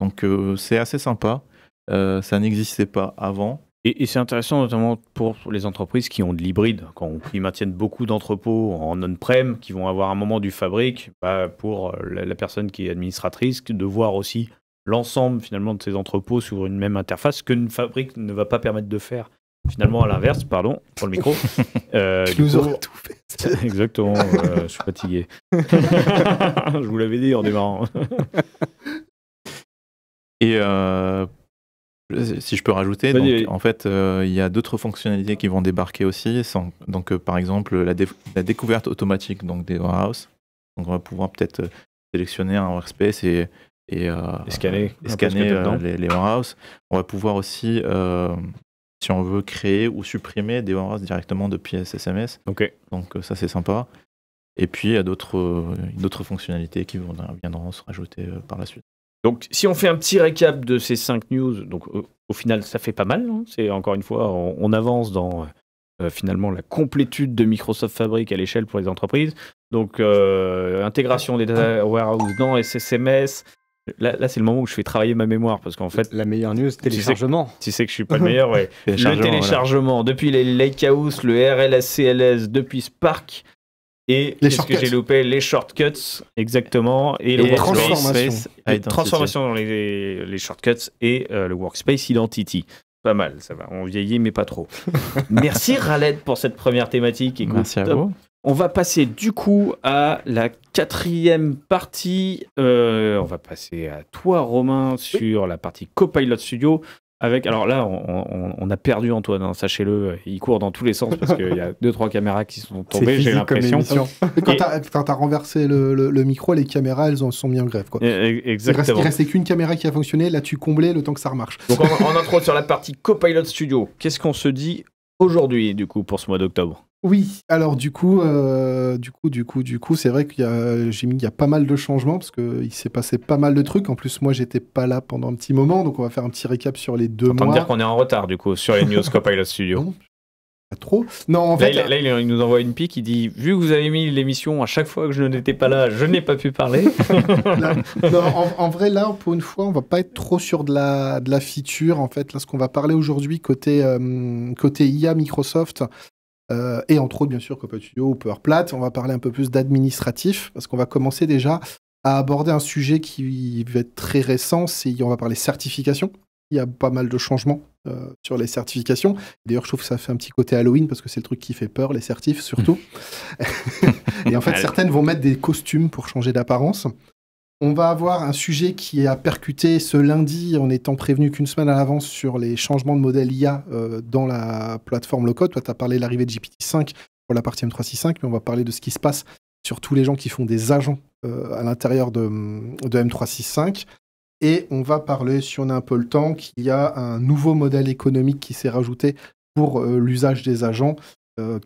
Speaker 3: Donc c'est assez sympa. Ça n'existait pas avant.
Speaker 1: Et c'est intéressant notamment pour les entreprises qui ont de l'hybride, qui maintiennent beaucoup d'entrepôts en on-prem, qui vont avoir un moment du Fabric, pour la personne qui est administratrice, de voir aussi l'ensemble finalement de ces entrepôts sur une même interface, que une Fabric ne va pas permettre de faire. Finalement, à l'inverse, pardon, pour le micro.
Speaker 4: Tu nous aurais tout fait.
Speaker 1: Exactement, je suis fatigué. Je vous l'avais dit en démarrant.
Speaker 3: Et si je peux rajouter, donc, en fait, il y a d'autres fonctionnalités qui vont débarquer aussi. Donc, par exemple, la découverte automatique donc, des warehouses. Donc, on va pouvoir peut-être sélectionner un workspace et
Speaker 1: scanner
Speaker 3: les warehouses. On va pouvoir aussi, si on veut, créer ou supprimer des warehouses directement depuis SSMS.
Speaker 1: Okay.
Speaker 3: Donc, ça, c'est sympa. Et puis, il y a d'autres fonctionnalités qui viendront se rajouter par la suite.
Speaker 1: Donc, si on fait un petit récap de ces 5 news, donc au final, ça fait pas mal. Hein. C'est encore une fois, on avance dans finalement la complétude de Microsoft Fabric à l'échelle pour les entreprises. Donc, intégration des data warehouse dans SSMS. Là, c'est le moment où je fais travailler ma mémoire parce qu'en fait,
Speaker 2: la meilleure news, téléchargement.
Speaker 1: Tu sais que je suis pas le meilleur, ouais. Le téléchargement, voilà. Depuis les Lakehouse, le RLS-CLS, depuis Spark. Et qu'est-ce que j'ai loupé? Les shortcuts, exactement. Et le workspace. Transformation dans les shortcuts et le workspace identity. Pas mal, ça va. On vieillit, mais pas trop. Merci Raled pour cette première thématique. Écoute,
Speaker 3: merci à vous.
Speaker 1: On va passer du coup à la 4e partie. On va passer à toi, Romain, sur la partie Copilot Studio. Alors là, on a perdu Antoine, hein, sachez-le, il court dans tous les sens parce qu'il y a 2-3 caméras qui sont tombées, j'ai l'impression.
Speaker 4: Quand t'as renversé le micro, les caméras, elles sont mises en grève. Quoi.
Speaker 1: Exactement.
Speaker 4: Il restait qu'une caméra qui a fonctionné, là tu comblais le temps que ça remarche.
Speaker 1: Donc en intro sur la partie Copilot Studio, qu'est-ce qu'on se dit aujourd'hui du coup pour ce mois d'octobre?
Speaker 4: Oui, alors du coup, c'est vrai qu'il y a pas mal de changements parce qu'il s'est passé pas mal de trucs. En plus, moi, j'étais pas là pendant un petit moment, donc on va faire un petit récap sur les 2 mois.
Speaker 1: On va dire qu'on est en retard du coup sur les news Copilot Studio.
Speaker 4: Non, pas trop. Non, en fait,
Speaker 1: là, il nous envoie une pique. Il dit vu que vous avez mis l'émission à chaque fois que je n'étais pas là, je n'ai pas pu parler.
Speaker 4: En vrai, là, pour une fois, on va pas être trop sur de la feature. En fait, là, ce qu'on va parler aujourd'hui côté IA Microsoft. Et entre autres, bien sûr, Copilot Studio ou PowerPlat. On va parler un peu plus d'administratif, parce qu'on va commencer déjà à aborder un sujet qui va être très récent, on va parler certification. Il y a pas mal de changements sur les certifications. D'ailleurs, je trouve que ça fait un petit côté Halloween, parce que c'est le truc qui fait peur, les certifs, surtout. Et en fait, certaines vont mettre des costumes pour changer d'apparence. On va avoir un sujet qui a percuté ce lundi en étant prévenu qu'une semaine à l'avance sur les changements de modèle IA dans la plateforme low-code. Toi, tu as parlé de l'arrivée de GPT-5 pour la partie M365, mais on va parler de ce qui se passe sur tous les gens qui font des agents à l'intérieur de M365. Et on va parler, si on a un peu le temps, qu'il y a un nouveau modèle économique qui s'est rajouté pour l'usage des agents.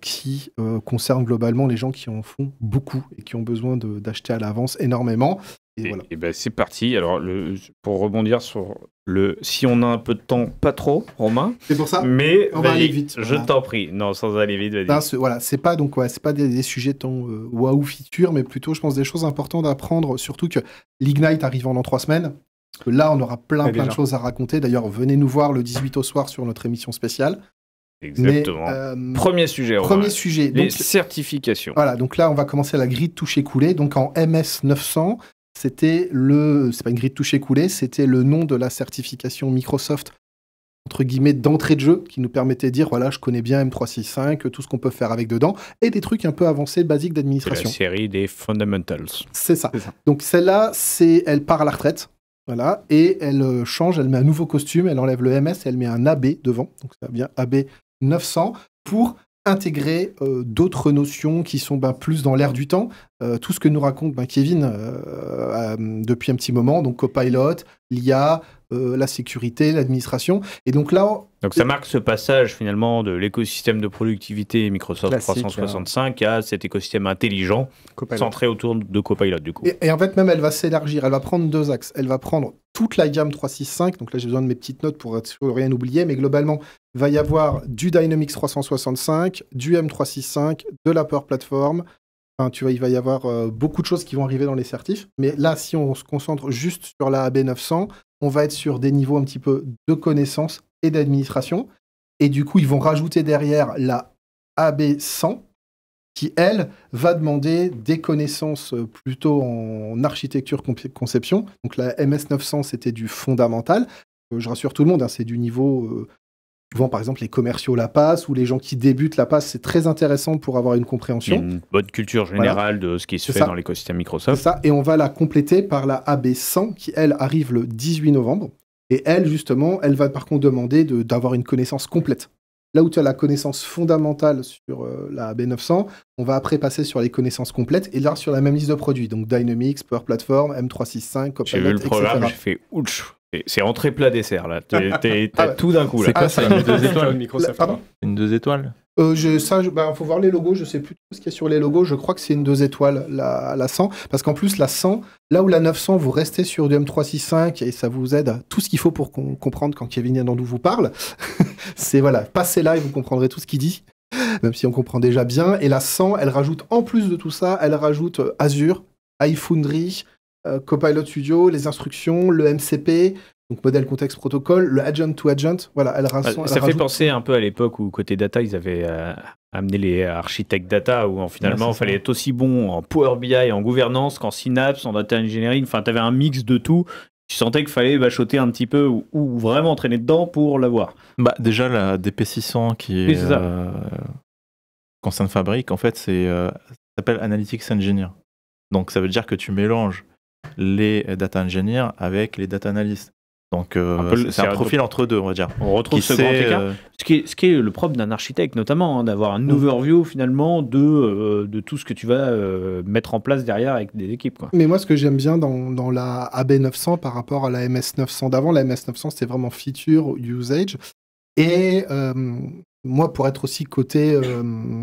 Speaker 4: qui concerne globalement les gens qui en font beaucoup et qui ont besoin d'acheter à l'avance énormément. Et voilà.
Speaker 1: Et ben c'est parti. Alors, pour rebondir sur si on a un peu de temps, pas trop, Romain.
Speaker 4: C'est pour ça.
Speaker 1: Mais
Speaker 4: on va aller vite.
Speaker 1: Je t'en prie. Non, sans aller vite, vas-y.
Speaker 4: Ben, voilà, c'est pas des sujets tant waouh feature, mais plutôt, je pense, des choses importantes à apprendre. Surtout que l'Ignite arrive dans 3 semaines. Parce que là, on aura plein de choses à raconter. D'ailleurs, venez nous voir le 18 au soir sur notre émission spéciale.
Speaker 1: Exactement. Premier sujet.
Speaker 4: Premier sujet.
Speaker 1: Les certifications.
Speaker 4: Voilà, donc là, on va commencer la grille de toucher-couler. Donc en MS 900, c'est pas une grille de toucher-couler, c'était le nom de la certification Microsoft, entre guillemets, d'entrée de jeu, qui nous permettait de dire, voilà, je connais bien M365, tout ce qu'on peut faire avec dedans, et des trucs un peu avancés, basiques d'administration.
Speaker 1: C'est la série des Fundamentals.
Speaker 4: C'est ça. Donc celle-là, elle part à la retraite. Voilà, et elle change, elle met un nouveau costume, elle enlève le MS et elle met un AB devant, donc ça devient AB 900, pour intégrer d'autres notions qui sont plus dans l'air du temps. Tout ce que nous raconte Kevin depuis un petit moment, donc Copilot, l'IA, la sécurité, l'administration. Et donc là...
Speaker 1: Donc ça marque ce passage finalement de l'écosystème de productivité Microsoft classique, 365 à cet écosystème intelligent centré autour de Copilot du coup.
Speaker 4: Et en fait même elle va s'élargir, elle va prendre 2 axes. Elle va prendre toute la gamme 365, donc là j'ai besoin de mes petites notes pour être sûr de rien oublier, mais globalement il va y avoir du Dynamics 365, du M365, de la Power Platform. Enfin, il va y avoir beaucoup de choses qui vont arriver dans les certifs. Mais là, si on se concentre juste sur la AB900, on va être sur des niveaux un petit peu de connaissances et d'administration. Et du coup, ils vont rajouter derrière la AB100, qui, elle, va demander des connaissances plutôt en architecture conception. Donc la MS900, c'était du fondamental. Je rassure tout le monde, c'est du niveau... Souvent, par exemple, les commerciaux la passent ou les gens qui débutent la passent. C'est très intéressant pour avoir une compréhension.
Speaker 1: Une bonne culture générale de ce qui se fait dans l'écosystème Microsoft.
Speaker 4: C'est ça, et on va la compléter par la AB100 qui, elle, arrive le 18 novembre. Et elle, justement, elle va par contre demander d'avoir une connaissance complète. Là où tu as la connaissance fondamentale sur la AB900, on va après passer sur les connaissances complètes et là sur la même liste de produits. Donc Dynamics, Power Platform, M365, Copilot,
Speaker 1: J'ai vu le programme, j'ai fait ouch. C'est entrée plat dessert là. T'as tout d'un coup là.
Speaker 3: C'est quoi ça, une 2 étoiles
Speaker 2: Microsoft?
Speaker 4: Pardon ?
Speaker 3: Une 2 étoiles.
Speaker 4: Faut voir les logos, je sais plus ce qu'il y a sur les logos, je crois que c'est une 2 étoiles la 100, parce qu'en plus la 100, là où la 900 vous restez sur du M365 et ça vous aide à tout ce qu'il faut pour comprendre quand Kevin Yandandou vous parle, c'est voilà, passez là et vous comprendrez tout ce qu'il dit, même si on comprend déjà bien, et la 100, elle rajoute en plus de tout ça, elle rajoute Azure, iFoundry, Copilot Studio, les instructions, le MCP, donc modèle contexte protocole, le agent to agent, voilà,
Speaker 1: ça fait penser un peu à l'époque où côté data, ils avaient amené les architectes data, où finalement il fallait être aussi bon en Power BI, en gouvernance, qu'en Synapse, en data engineering, enfin tu avais un mix de tout. Tu sentais qu'il fallait bachoter un petit peu ou vraiment entraîner dedans pour l'avoir.
Speaker 3: Déjà la DP600 qui concerne Fabric, en fait ça s'appelle Analytics Engineer. Donc ça veut dire que tu mélanges les data engineers avec les data analysts. Donc c'est un profil entre deux, on va dire.
Speaker 1: On retrouve ce grand écart. Ce qui est le propre d'un architecte notamment, d'avoir un overview finalement de tout ce que tu vas mettre en place derrière avec des équipes. Quoi.
Speaker 4: Mais moi ce que j'aime bien dans la AB900 par rapport à la MS900 d'avant, la MS900 c'était vraiment feature, usage. Et moi pour être aussi côté,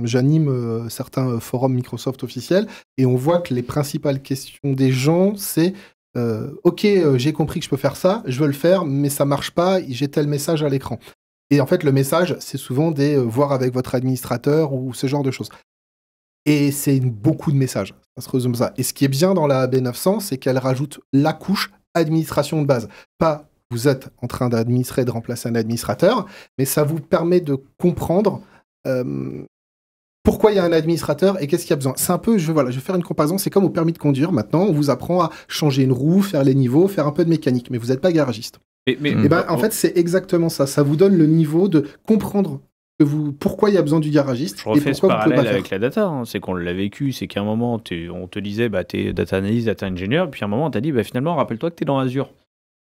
Speaker 4: j'anime certains forums Microsoft officiels et on voit que les principales questions des gens c'est ok, j'ai compris que je peux faire ça, je veux le faire, mais ça marche pas, j'ai tel message à l'écran. Et en fait, le message, c'est souvent des voir avec votre administrateur ou ce genre de choses. Et c'est beaucoup de messages, ça se résume ça. Et ce qui est bien dans la AB900, c'est qu'elle rajoute la couche administration de base. Pas vous êtes en train d'administrer, de remplacer un administrateur, mais ça vous permet de comprendre pourquoi il y a un administrateur et qu'est-ce qu'il y a besoin. C'est un peu, je vais faire une comparaison, c'est comme au permis de conduire. Maintenant, on vous apprend à changer une roue, faire les niveaux, faire un peu de mécanique, mais vous n'êtes pas garagiste. En fait, c'est exactement ça. Ça vous donne le niveau de comprendre pourquoi il y a besoin du garagiste.
Speaker 1: Je refais ce parallèle avec la data, c'est qu'on l'a vécu, c'est qu'à un moment, on te disait, t'es data analyst, data engineer, puis à un moment, on t'a dit, finalement, rappelle-toi que t'es dans Azure.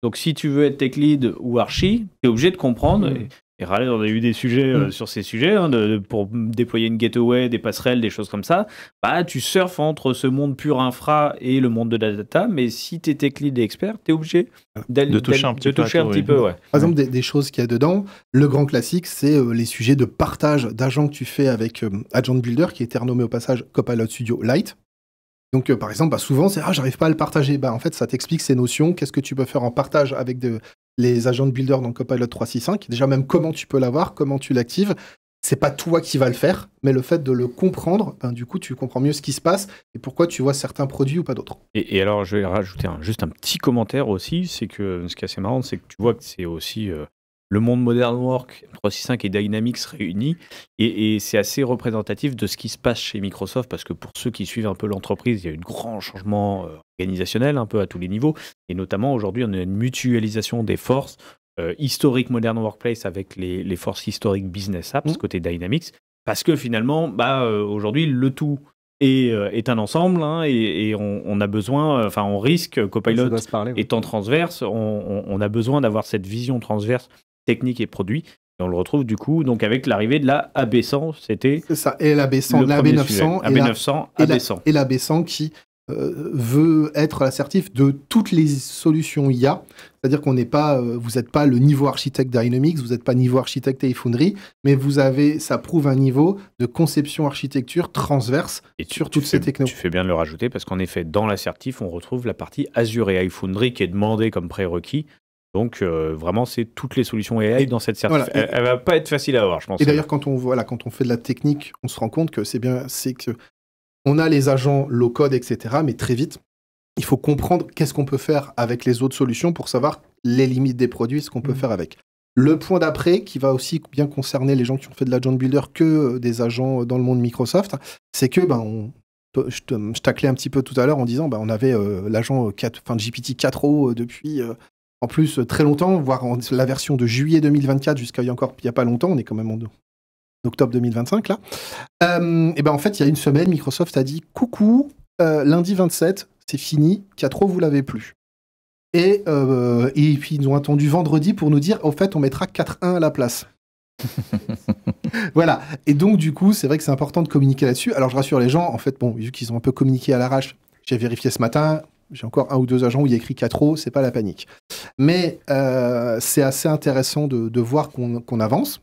Speaker 1: Donc, si tu veux être tech lead ou archi, t'es obligé de comprendre... Et Khaled, on a eu des sujets sur ces sujets, pour déployer une gateway, des passerelles, des choses comme ça. Bah, tu surfes entre ce monde pur infra et le monde de la data, mais si tu es tech lead et expert, tu es obligé
Speaker 3: de toucher un petit peu.
Speaker 1: Ouais.
Speaker 4: Par exemple, des choses qu'il y a dedans, le grand classique, c'est les sujets de partage d'agents que tu fais avec Agent Builder, qui était renommé au passage Copilot Studio Lite. Donc, par exemple, souvent, c'est « Ah, j'arrive pas à le partager ». En fait, ça t'explique ces notions, qu'est-ce que tu peux faire en partage avec les agents de Builder dans Copilot 365. Déjà, même comment tu peux l'avoir, comment tu l'actives. C'est pas toi qui vas le faire, mais le fait de le comprendre, du coup, tu comprends mieux ce qui se passe et pourquoi tu vois certains produits ou pas d'autres.
Speaker 1: Et alors, je vais rajouter juste un petit commentaire aussi, c'est que ce qui est assez marrant, c'est que tu vois que c'est aussi le monde Modern Work, 365 et Dynamics réunis, et c'est assez représentatif de ce qui se passe chez Microsoft, parce que pour ceux qui suivent un peu l'entreprise, il y a eu un grand changement organisationnel, un peu à tous les niveaux, et notamment aujourd'hui, on a une mutualisation des forces, historique Modern Workplace avec les forces historiques Business Apps, côté Dynamics, parce que finalement, aujourd'hui, le tout est un ensemble, et on a besoin, on risque, Copilot étant transverse, on a besoin d'avoir cette vision transverse technique et produit. Et on le retrouve du coup donc avec l'arrivée de la AB100, c'était
Speaker 4: c'est ça, et la AB100, la AB900,
Speaker 1: AB900,
Speaker 4: et la AB100 qui veut être l'assertif de toutes les solutions IA. C'est-à-dire qu'on n'est pas, vous n'êtes pas le niveau architecte Dynamics, vous n'êtes pas niveau architecte Foundry, mais ça prouve un niveau de conception architecture transverse sur toutes ces technologies.
Speaker 1: Tu fais bien de le rajouter parce qu'en effet, dans l'assertif, on retrouve la partie Azure et Foundry qui est demandée comme prérequis. Donc vraiment, c'est toutes les solutions AI dans cette certif. Voilà. Elle va pas être facile à avoir, je pense.
Speaker 4: Et d'ailleurs, quand on fait de la technique, on se rend compte que c'est que on a les agents low-code, etc. Mais très vite, il faut comprendre qu'est-ce qu'on peut faire avec les autres solutions pour savoir les limites des produits, ce qu'on peut faire avec. Le point d'après, qui va aussi bien concerner les gens qui ont fait de l'agent builder que des agents dans le monde Microsoft, c'est que je taclais un petit peu tout à l'heure en disant on avait l'agent GPT-4o depuis... en plus, très longtemps, voire la version de juillet 2024 jusqu'à il y a pas longtemps, on est quand même en octobre 2025 là. En fait, il y a une semaine, Microsoft a dit « Coucou, lundi 27, c'est fini, 4o, vous l'avez plus ». Et puis, ils ont attendu vendredi pour nous dire « Au fait, on mettra 4.1 à la place ». Voilà. Et donc, du coup, c'est vrai que c'est important de communiquer là-dessus. Alors, je rassure les gens, en fait, vu qu'ils ont un peu communiqué à l'arrache, j'ai vérifié ce matin... J'ai encore 1 ou 2 agents où il y a écrit 4o, c'est pas la panique. Mais c'est assez intéressant de voir qu'on avance.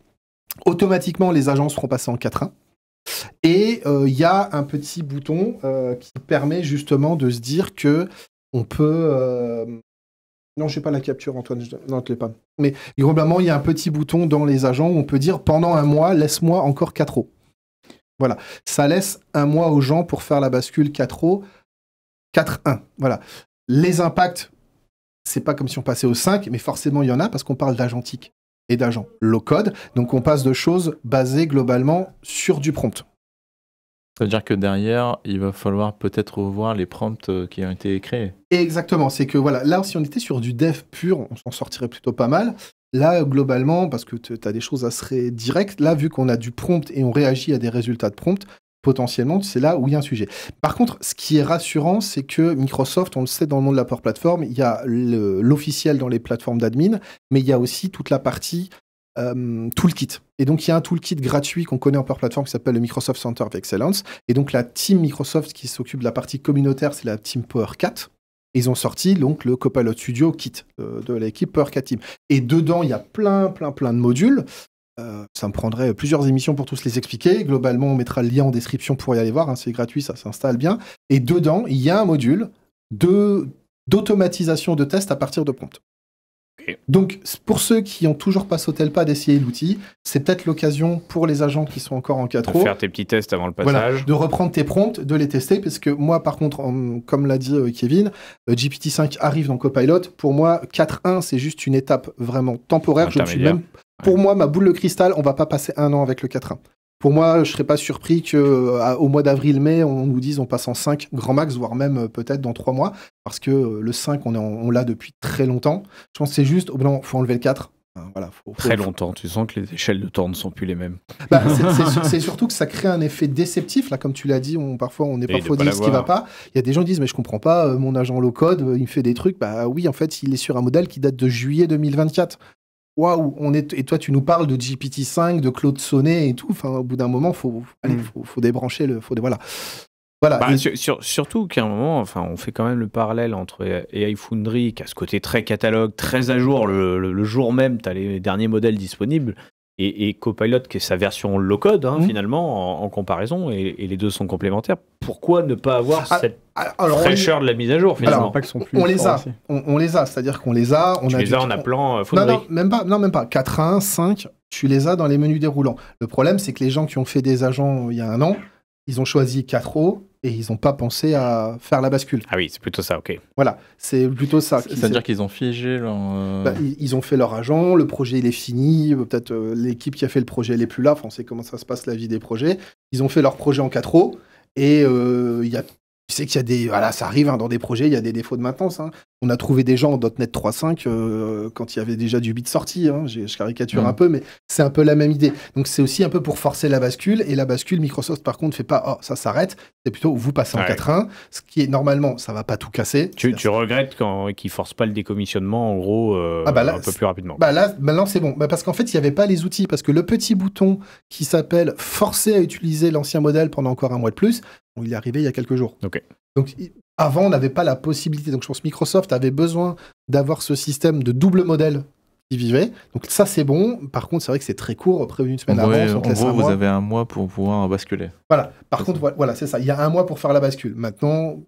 Speaker 4: Automatiquement, les agents seront passés en 4.1. Et il y a un petit bouton qui permet justement de se dire que on peut... Non, je n'ai pas la capture, Antoine. Non, je ne l'ai pas. Mais globalement, il y a un petit bouton dans les agents où on peut dire pendant 1 mois, laisse-moi encore 4o. Voilà. Ça laisse 1 mois aux gens pour faire la bascule 4o. 4.1, voilà. Les impacts, c'est pas comme si on passait au 5, mais forcément il y en a parce qu'on parle d'agentique et d'agents low-code, donc on passe de choses basées globalement sur du prompt.
Speaker 3: Ça veut dire que derrière, il va falloir peut-être revoir les prompts qui ont été créés.
Speaker 4: Exactement, c'est que voilà, là si on était sur du dev pur, on s'en sortirait plutôt pas mal. Là, globalement, parce que tu as des choses assez directes, là, vu qu'on a du prompt et on réagit à des résultats de prompt, potentiellement, c'est là où il y a un sujet. Par contre, ce qui est rassurant, c'est que Microsoft, on le sait dans le monde de la Power Platform, il y a l'officiel dans les plateformes d'admin, mais il y a aussi toute la partie toolkit. Et donc, il y a un toolkit gratuit qu'on connaît en Power Platform qui s'appelle le Microsoft Center of Excellence. Et donc, la team Microsoft qui s'occupe de la partie communautaire, c'est la team PowerCat. Et ils ont sorti donc le Copilot Studio Kit de l'équipe PowerCat Team. Et dedans, il y a plein de modules. Ça me prendrait plusieurs émissions pour tous les expliquer. Globalement, on mettra le lien en description pour y aller voir. C'est gratuit, ça s'installe bien. Et dedans, il y a un module d'automatisation de tests à partir de prompts. Okay. Donc, pour ceux qui n'ont toujours pas sauté le pas d'essayer l'outil, c'est peut-être l'occasion pour les agents qui sont encore en 4o.
Speaker 1: De faire tes petits tests avant le passage.
Speaker 4: Voilà, de reprendre tes prompts, de les tester. Parce que moi, par contre, comme l'a dit Kevin, GPT-5 arrive dans Copilot. Pour moi, 4.1, c'est juste une étape vraiment temporaire. Je ne suis même... Pour moi, ma boule de cristal, on ne va pas passer 1 an avec le 4.1. Pour moi, je ne serais pas surpris qu'au mois d'avril-mai, on nous dise on passe en 5 grand max, voire même peut-être dans 3 mois, parce que le 5, on l'a depuis très longtemps. Je pense que c'est juste, il faut enlever le 4. Voilà,
Speaker 1: très longtemps, tu sens que les échelles de temps ne sont plus les mêmes.
Speaker 4: C'est surtout que ça crée un effet déceptif, là, comme tu l'as dit, parfois on est parfois dit ce qui ne va pas. Il y a des gens qui disent, mais je ne comprends pas, mon agent low-code, il me fait des trucs. Bah oui, en fait, il est sur un modèle qui date de juillet 2024. waouh, et toi tu nous parles de GPT-5, de Claude Sonnet et tout. Enfin, au bout d'un moment, faut débrancher voilà.
Speaker 1: Voilà. Bah, surtout qu'à un moment, enfin, on fait quand même le parallèle entre AI Foundry, qui a ce côté très catalogue, très à jour, le jour même, tu as les derniers modèles disponibles, et Copilot, qui est sa version low-code, finalement, en comparaison, et les deux sont complémentaires. Pourquoi ne pas avoir cette fraîcheur de la mise à jour, finalement?
Speaker 4: On les a, c'est-à-dire qu'on les a. On
Speaker 1: les a en appelant Foundry.
Speaker 4: Non, même pas. 4.1, 5, tu les as dans les menus déroulants. Le problème, c'est que les gens qui ont fait des agents il y a un an, ils ont choisi 4.0 et ils n'ont pas pensé à faire la bascule.
Speaker 1: Ah oui, c'est plutôt ça, ok.
Speaker 4: Voilà, c'est plutôt ça.
Speaker 3: C'est-à-dire qu'ils ont figé leur...
Speaker 4: ils ont fait leur agent, le projet il est fini, peut-être l'équipe qui a fait le projet elle n'est plus là, on sait comment ça se passe la vie des projets. Ils ont fait leur projet en 4.0 et tu sais qu'il y a des... Voilà, ça arrive dans des projets, il y a des défauts de maintenance. On a trouvé des gens en .NET 3.5 quand il y avait déjà du bit sorti. Je caricature un peu, mais c'est un peu la même idée. Donc c'est aussi un peu pour forcer la bascule. Et la bascule, Microsoft par contre ne fait pas « Oh, ça s'arrête ». C'est plutôt « Vous passez en 4.1 ». Ce qui est normalement, ça ne va pas tout casser.
Speaker 1: Tu regrettes qu'ils ne forcent pas le décommissionnement en gros un peu plus rapidement.
Speaker 4: Là, maintenant c'est bon. Parce qu'en fait, il n'y avait pas les outils. Parce que le petit bouton qui s'appelle « Forcer à utiliser l'ancien modèle pendant encore un mois de plus », il est arrivé il y a quelques jours.
Speaker 1: Okay.
Speaker 4: Donc, avant, on n'avait pas la possibilité. Donc, je pense que Microsoft avait besoin d'avoir ce système de double modèle qui vivait. Donc, ça, c'est bon. Par contre, c'est vrai que c'est très court, prévu une semaine avant.
Speaker 3: En gros, vous avez un mois pour pouvoir basculer.
Speaker 4: Voilà. Par contre, voilà, c'est ça. Il y a un mois pour faire la bascule. Maintenant,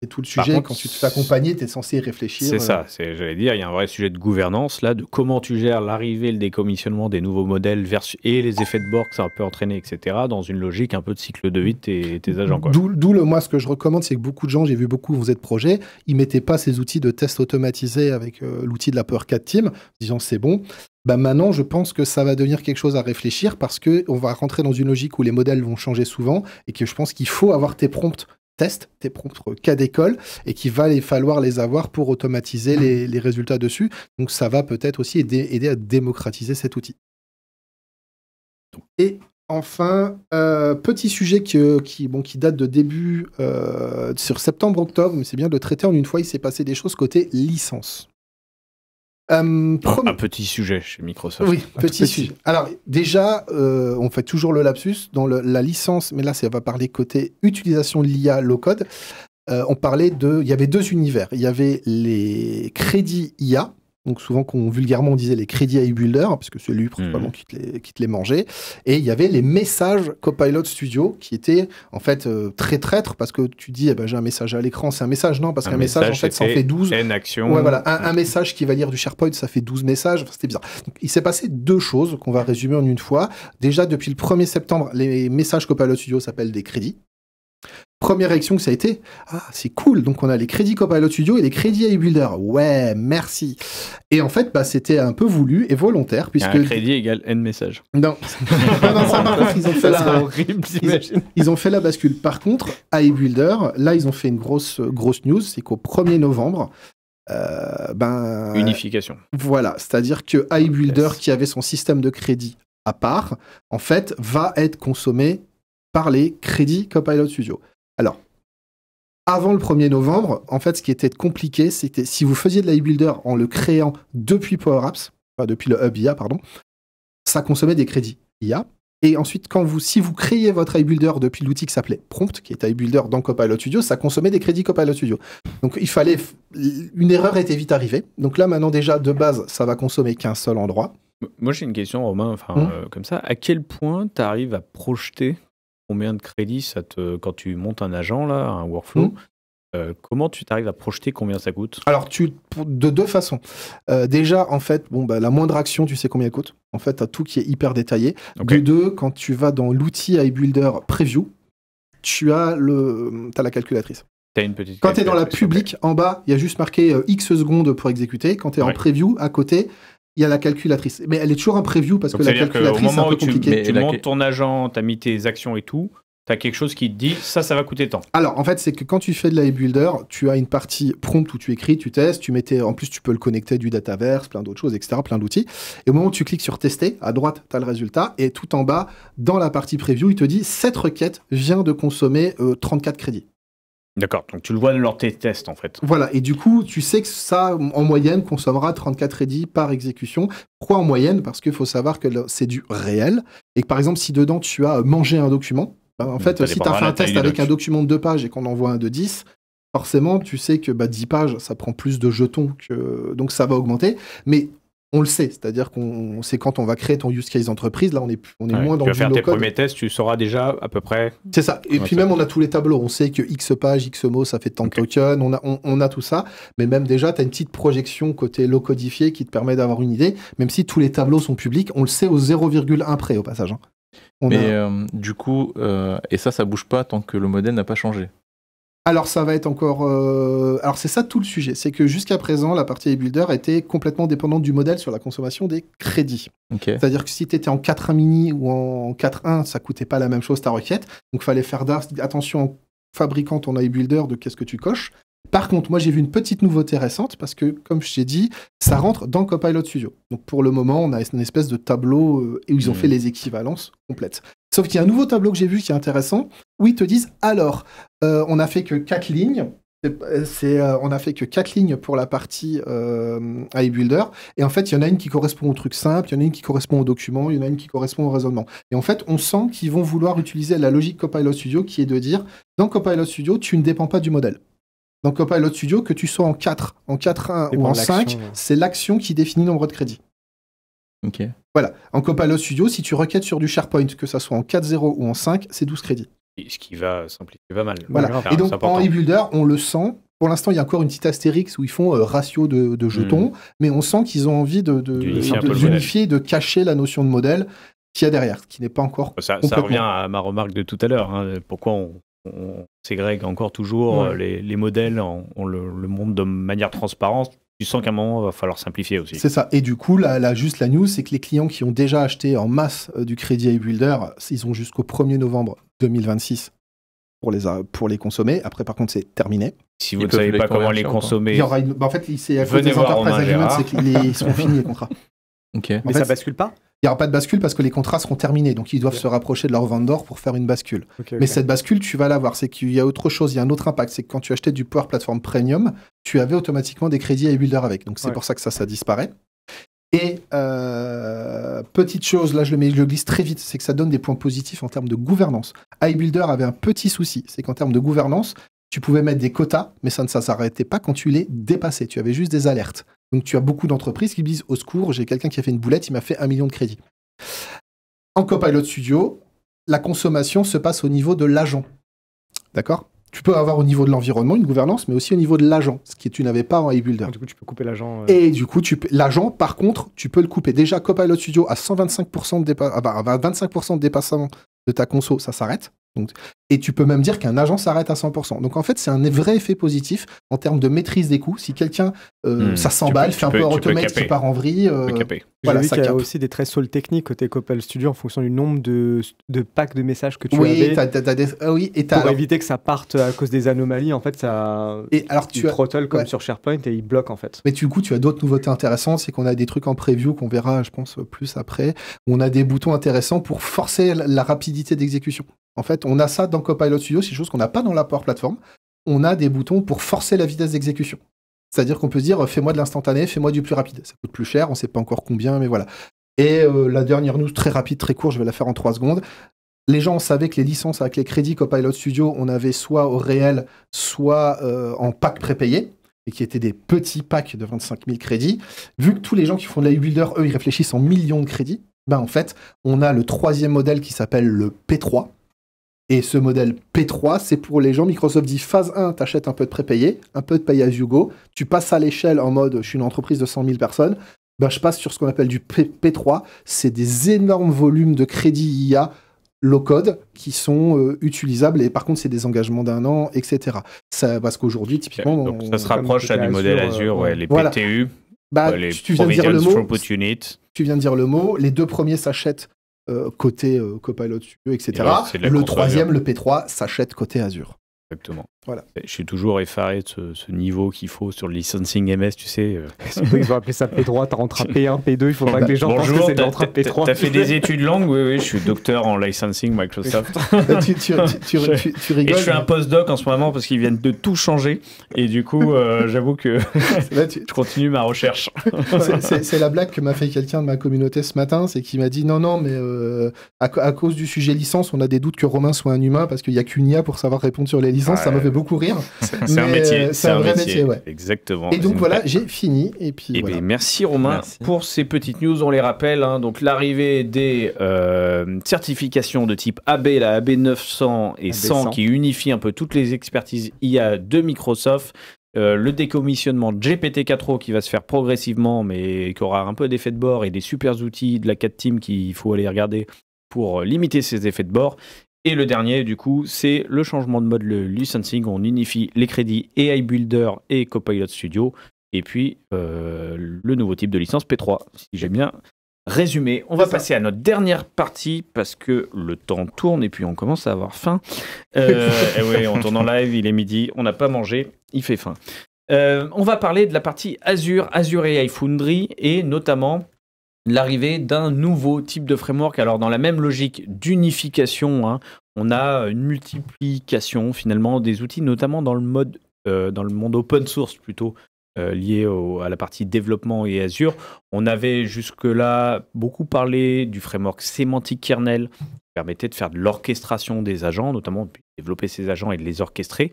Speaker 4: c'est tout le sujet. Quand tu te fais accompagner, tu es censé y réfléchir.
Speaker 1: C'est ça. J'allais dire, il y a un vrai sujet de gouvernance, là, de comment tu gères l'arrivée, le décommissionnement des nouveaux modèles et les effets de bord que ça peut entraîner, etc., dans une logique un peu de cycle de vie de tes agents.
Speaker 4: Moi, ce que je recommande, c'est que beaucoup de gens, j'ai vu beaucoup vous êtes projet, ils mettaient pas ces outils de test automatisés avec l'outil de la Power 4 Team, disant c'est bon. Maintenant, je pense que ça va devenir quelque chose à réfléchir parce qu'on va rentrer dans une logique où les modèles vont changer souvent et que je pense qu'il faut avoir tes prompts tests, tes prompts cas d'école, et qu'il va falloir les avoir pour automatiser les résultats dessus. Donc ça va peut-être aussi aider à démocratiser cet outil. Et enfin, petit sujet qui date de début sur septembre-octobre, mais c'est bien de le traiter en une fois, il s'est passé des choses côté licence.
Speaker 1: Un petit sujet chez Microsoft.
Speaker 4: Oui, petit sujet. Alors déjà, on fait toujours le lapsus dans la licence, mais là, ça va parler côté utilisation de l'IA low-code. On parlait il y avait deux univers. Il y avait les crédits IA, donc souvent vulgairement on disait les crédits AI Builder, parce que c'est lui principalement qui te les mangeait. Et il y avait les messages Copilot Studio qui étaient en fait très traîtres, parce que tu dis j'ai un message à l'écran, c'est un message, non, parce qu'un message en fait ça en fait 12.
Speaker 1: Une action.
Speaker 4: Ouais, voilà, un message qui va lire du SharePoint, ça fait 12 messages, enfin, c'était bizarre. Donc, il s'est passé deux choses qu'on va résumer en une fois. Déjà, depuis le 1er septembre, les messages Copilot Studio s'appellent des crédits. Première réaction que ça a été, c'est cool, donc on a les crédits Copilot Studio et les crédits AI Builder. Ouais, merci. Et en fait, c'est un peu voulu et volontaire, puisque...
Speaker 1: Un crédit égale N message.
Speaker 4: Non, ça par contre, ils ont fait ils ont fait la bascule. Par contre, AI Builder, là, ils ont fait une grosse news, c'est qu'au 1er novembre,
Speaker 1: unification.
Speaker 4: Voilà, c'est-à-dire que AI Builder, qui avait son système de crédit à part, en fait, va être consommé par les crédits Copilot Studio. Alors, avant le 1er novembre, en fait, ce qui était compliqué, c'était si vous faisiez de l'AI Builder en le créant depuis Power Apps, depuis le Hub IA, pardon, ça consommait des crédits IA. Et ensuite, si vous créiez votre AI Builder depuis l'outil qui s'appelait Prompt, qui est AI Builder dans Copilot Studio, ça consommait des crédits Copilot Studio. Donc, une erreur était vite arrivée. Donc là, maintenant, déjà, de base, ça va consommer qu'un seul endroit.
Speaker 1: Moi, j'ai une question, Romain, comme ça. À quel point tu arrives à projeter combien de crédits quand tu montes un agent, là, un workflow, comment tu t'arrives à projeter combien ça coûte?
Speaker 4: Alors, de deux façons. Déjà, en fait, la moindre action, tu sais combien elle coûte. En fait, tu as tout qui est hyper détaillé. Okay. De deux, quand tu vas dans l'outil AI Builder Preview, tu as la calculatrice. Quand tu es dans la publique, en bas, il y a juste marqué X secondes pour exécuter. Quand tu es en preview, à côté, il y a la calculatrice. Mais elle est toujours en preview parce que la calculatrice, c'est un peu compliqué.
Speaker 1: Tu montes ton agent, tu as mis tes actions et tout, tu as quelque chose qui te dit ça va coûter tant.
Speaker 4: Alors, en fait, c'est que quand tu fais de l'AI Builder, tu as une partie prompt où tu écris, tu testes, en plus, tu peux le connecter du Dataverse, plein d'autres choses, etc., plein d'outils. Et au moment où tu cliques sur tester, à droite, tu as le résultat. Et tout en bas, dans la partie preview, il te dit cette requête vient de consommer 34 crédits.
Speaker 1: D'accord, donc tu le vois dans tes tests en fait.
Speaker 4: Voilà, et du coup, tu sais que ça, en moyenne, consommera 34 crédits par exécution. Pourquoi en moyenne? Parce qu'il faut savoir que c'est du réel, et que par exemple, si dedans tu as mangé un document, en fait, si tu as fait un test avec un document de 2 pages et qu'on envoie un de 10, forcément, tu sais que 10 pages, ça prend plus de jetons, donc ça va augmenter, mais on le sait, c'est-à-dire c'est quand on va créer ton use case d'entreprise, là on est moins dans
Speaker 1: du
Speaker 4: no-code.
Speaker 1: Tu vas faire tes premiers tests, tu sauras déjà à peu près.
Speaker 4: C'est ça, et puis même on a tous les tableaux, on sait que X pages, X mots, ça fait tant de tokens, on a tout ça, mais même déjà tu as une petite projection côté low codifié qui te permet d'avoir une idée, même si tous les tableaux sont publics, on le sait au 0,1 près au passage.
Speaker 3: Du coup, et ça bouge pas tant que le modèle n'a pas changé.
Speaker 4: Alors ça va être encore... Alors c'est ça tout le sujet, c'est que jusqu'à présent, la partie iBuilder était complètement dépendante du modèle sur la consommation des crédits.
Speaker 3: Okay.
Speaker 4: C'est-à-dire que si tu étais en 4.1 mini ou en 4.1, ça coûtait pas la même chose ta requête, donc il fallait faire attention en fabriquant ton iBuilder de qu'est-ce que tu coches. Par contre, moi j'ai vu une petite nouveauté récente, parce que comme je t'ai dit, ça rentre dans Copilot Studio. Donc pour le moment, on a une espèce de tableau où ils ont fait les équivalences complètes. Sauf qu'il y a un nouveau tableau que j'ai vu qui est intéressant, où ils te disent, alors, on n'a fait que 4 lignes, on n'a fait que 4 lignes pour la partie iBuilder, et en fait, il y en a une qui correspond au truc simple, il y en a une qui correspond au document, il y en a une qui correspond au raisonnement. Et en fait, on sent qu'ils vont vouloir utiliser la logique Copilot Studio, qui est de dire, dans Copilot Studio, tu ne dépends pas du modèle. Dans Copilot Studio, que tu sois en 4, en 4.1 ou en 5, c'est l'action qui définit le nombre de crédits.
Speaker 3: Ok.
Speaker 4: Voilà. En Copilot Studio, si tu requêtes sur du SharePoint, que ça soit en 4.0 ou en 5, c'est 12 crédits.
Speaker 1: Ce qui va simplifier pas mal.
Speaker 4: Voilà. Et donc, en iBuilder, on le sent. Pour l'instant, il y a encore une petite astérix où ils font ratio de jetons, mais on sent qu'ils ont envie d'unifier, de cacher la notion de modèle qu'il y a derrière, qui n'est pas encore
Speaker 1: ça revient à ma remarque de tout à l'heure. Pourquoi on ségrègue encore toujours les modèles, on le montre de manière transparente. Tu sens qu'à un moment, il va falloir simplifier aussi. C'est ça.
Speaker 4: Et du coup, juste la news, c'est que les clients qui ont déjà acheté en masse du crédit iBuilder, ils ont jusqu'au 1er novembre 2026 pour les consommer. Après, par contre, c'est terminé.
Speaker 1: Si vous ne savez pas comment les consommer,
Speaker 4: il y aura en fait, c'est à cause des enterprise agreements, c'est qu'ils seront finis, les contrats.
Speaker 2: Okay. Mais ça bascule pas?
Speaker 4: Il n'y aura pas de bascule parce que les contrats seront terminés, donc ils doivent se rapprocher de leur vendor pour faire une bascule. Mais cette bascule, tu vas l'avoir. C'est qu'il y a autre chose, il y a un autre impact. C'est que quand tu achetais du Power Platform Premium, tu avais automatiquement des crédits iBuilder avec. Donc c'est pour ça que ça disparaît. Et petite chose, là je le glisse très vite, c'est que ça donne des points positifs en termes de gouvernance. iBuilder avait un petit souci, c'est qu'en termes de gouvernance, tu pouvais mettre des quotas, mais ça ne s'arrêtait pas quand tu les dépassais. Tu avais juste des alertes. Donc tu as beaucoup d'entreprises qui disent au secours, j'ai quelqu'un qui a fait une boulette, il m'a fait 1 million de crédits. En Copilot Studio, la consommation se passe au niveau de l'agent. D'accord? Tu peux avoir au niveau de l'environnement une gouvernance, mais aussi au niveau de l'agent, ce que tu n'avais pas en iBuilder.
Speaker 2: Du coup, tu peux couper l'agent.
Speaker 4: Et du coup, l'agent, par contre, tu peux le couper. Déjà, Copilot Studio à 125% de 25% de dépassement de ta conso, ça s'arrête. Donc, et tu peux même dire qu'un agent s'arrête à 100%. Donc en fait, c'est un vrai effet positif en termes de maîtrise des coûts. Si quelqu'un, ça s'emballe, fait un peu automate qui part en vrille,
Speaker 2: voilà, j'ai vu qu'il y a aussi des thresholds techniques côté Copilot Studio en fonction du nombre de packs de messages que tu avais. Pour éviter que ça parte à cause des anomalies, en fait, ça throttle comme sur SharePoint et il bloque en fait.
Speaker 4: Mais du coup, tu as d'autres nouveautés intéressantes, c'est qu'on a des trucs en preview qu'on verra, je pense, plus après, où on a des boutons intéressants pour forcer la rapidité d'exécution. En fait, on a ça dans Copilot Studio, c'est une chose qu'on n'a pas dans la Power Platform. On a des boutons pour forcer la vitesse d'exécution. C'est-à-dire qu'on peut se dire, fais-moi de l'instantané, fais-moi du plus rapide. Ça coûte plus cher, on ne sait pas encore combien, mais voilà. Et la dernière news, très rapide, très court, je vais la faire en 3 secondes. Les gens savaient que les licences avec les crédits Copilot Studio, on avait soit au réel, soit en pack prépayé, et qui étaient des petits packs de 25 000 crédits. Vu que tous les gens qui font de l'iBuilder, eux, ils réfléchissent en millions de crédits, en fait, on a le 3e modèle qui s'appelle le P3. Et ce modèle P3, c'est pour les gens, Microsoft dit phase 1, t'achètes un peu de prépayé, un peu de pay as you go, tu passes à l'échelle en mode, je suis une entreprise de 100 000 personnes, je passe sur ce qu'on appelle du P3, c'est des énormes volumes de crédits IA low-code qui sont utilisables, et par contre, c'est des engagements d'1 an, etc. Parce qu'aujourd'hui, typiquement...
Speaker 1: Donc ça se rapproche du modèle Azure, les
Speaker 4: voilà.
Speaker 1: PTU, les
Speaker 4: tu viens de dire le mot,
Speaker 1: Throughput Unit.
Speaker 4: Tu viens de dire le mot, les 2 premiers s'achètent côté Copilot Studio, etc. Le 3e, le P3, s'achète côté Azure.
Speaker 1: Exactement.
Speaker 4: Voilà.
Speaker 1: Je suis toujours effaré de ce niveau qu'il faut sur le licensing MS, tu sais.
Speaker 2: Ils ont appelé ça P3, t'as rentré P1, P2, il faudra que les gens pensent que c'est rentré P3.
Speaker 1: T'as fait des études longues? Oui, je suis docteur en licensing Microsoft.
Speaker 4: tu rigoles.
Speaker 1: Et je fais un postdoc en ce moment parce qu'ils viennent de tout changer. Et du coup, j'avoue que je continue ma recherche.
Speaker 4: C'est la blague que m'a fait quelqu'un de ma communauté ce matin, c'est qu'il m'a dit non, mais à cause du sujet licence, on a des doutes que Romain soit un humain parce qu'il n'y a qu'une IA pour savoir répondre sur les licences. Ça m'a fait beaucoup rire.
Speaker 1: C'est un métier.
Speaker 4: C'est un vrai métier, ouais.
Speaker 1: Exactement.
Speaker 4: Et donc voilà, j'ai fini. Et puis voilà.
Speaker 1: Merci Romain pour ces petites news. On les rappelle, hein, donc l'arrivée des certifications de type AB, la AB 900 et 100 qui unifie un peu toutes les expertises IA de Microsoft. Le décommissionnement de GPT-4o qui va se faire progressivement, mais qui aura un peu d'effet de bord et des super outils de la 4 Team qu'il faut aller regarder pour limiter ces effets de bord. Et le dernier, du coup, c'est le changement de mode, le licensing. On unifie les crédits AI Builder et Copilot Studio. Et puis, le nouveau type de licence P3, si j'ai bien résumé. On va passer à notre dernière partie parce que le temps tourne et puis on commence à avoir faim. Et oui, on tourne en live, il est midi, on n'a pas mangé, il fait faim. On va parler de la partie Azure AI Foundry et notamment l'arrivée d'un nouveau type de framework. Alors, dans la même logique d'unification, hein, on a une multiplication finalement des outils, notamment dans le monde open source plutôt, lié à la partie développement et Azure. On avait jusque-là beaucoup parlé du framework Semantic Kernel, qui permettait de faire de l'orchestration des agents, notamment de développer ces agents et de les orchestrer,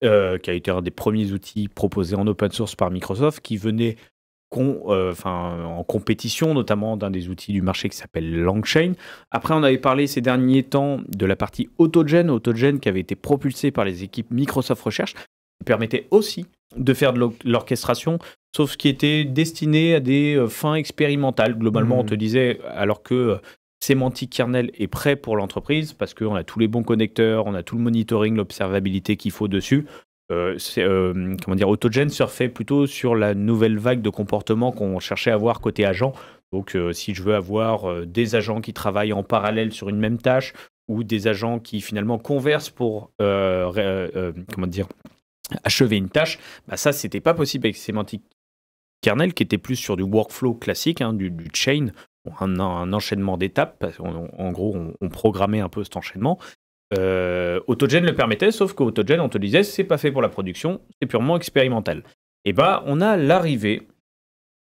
Speaker 1: qui a été un des premiers outils proposés en open source par Microsoft, qui venait en compétition, notamment d'un des outils du marché qui s'appelle LangChain. Après, on avait parlé ces derniers temps de la partie AutoGen qui avait été propulsée par les équipes Microsoft Research, qui permettait aussi de faire de l'orchestration, sauf ce qui était destiné à des fins expérimentales. Globalement, on te disait, alors que Semantic Kernel est prêt pour l'entreprise, parce qu'on a tous les bons connecteurs, on a tout le monitoring, l'observabilité qu'il faut dessus. AutoGen surfait plutôt sur la nouvelle vague de comportement qu'on cherchait à avoir côté agent. Donc, si je veux avoir des agents qui travaillent en parallèle sur une même tâche ou des agents qui finalement conversent pour achever une tâche, bah ça, c'était pas possible avec Semantic Kernel qui était plus sur du workflow classique, hein, du chain, un enchaînement d'étapes. Parce qu'en gros, on programmait un peu cet enchaînement. AutoGen le permettait, sauf qu'AutoGen, on te disait, c'est pas fait pour la production, c'est purement expérimental. Et bah, on a l'arrivée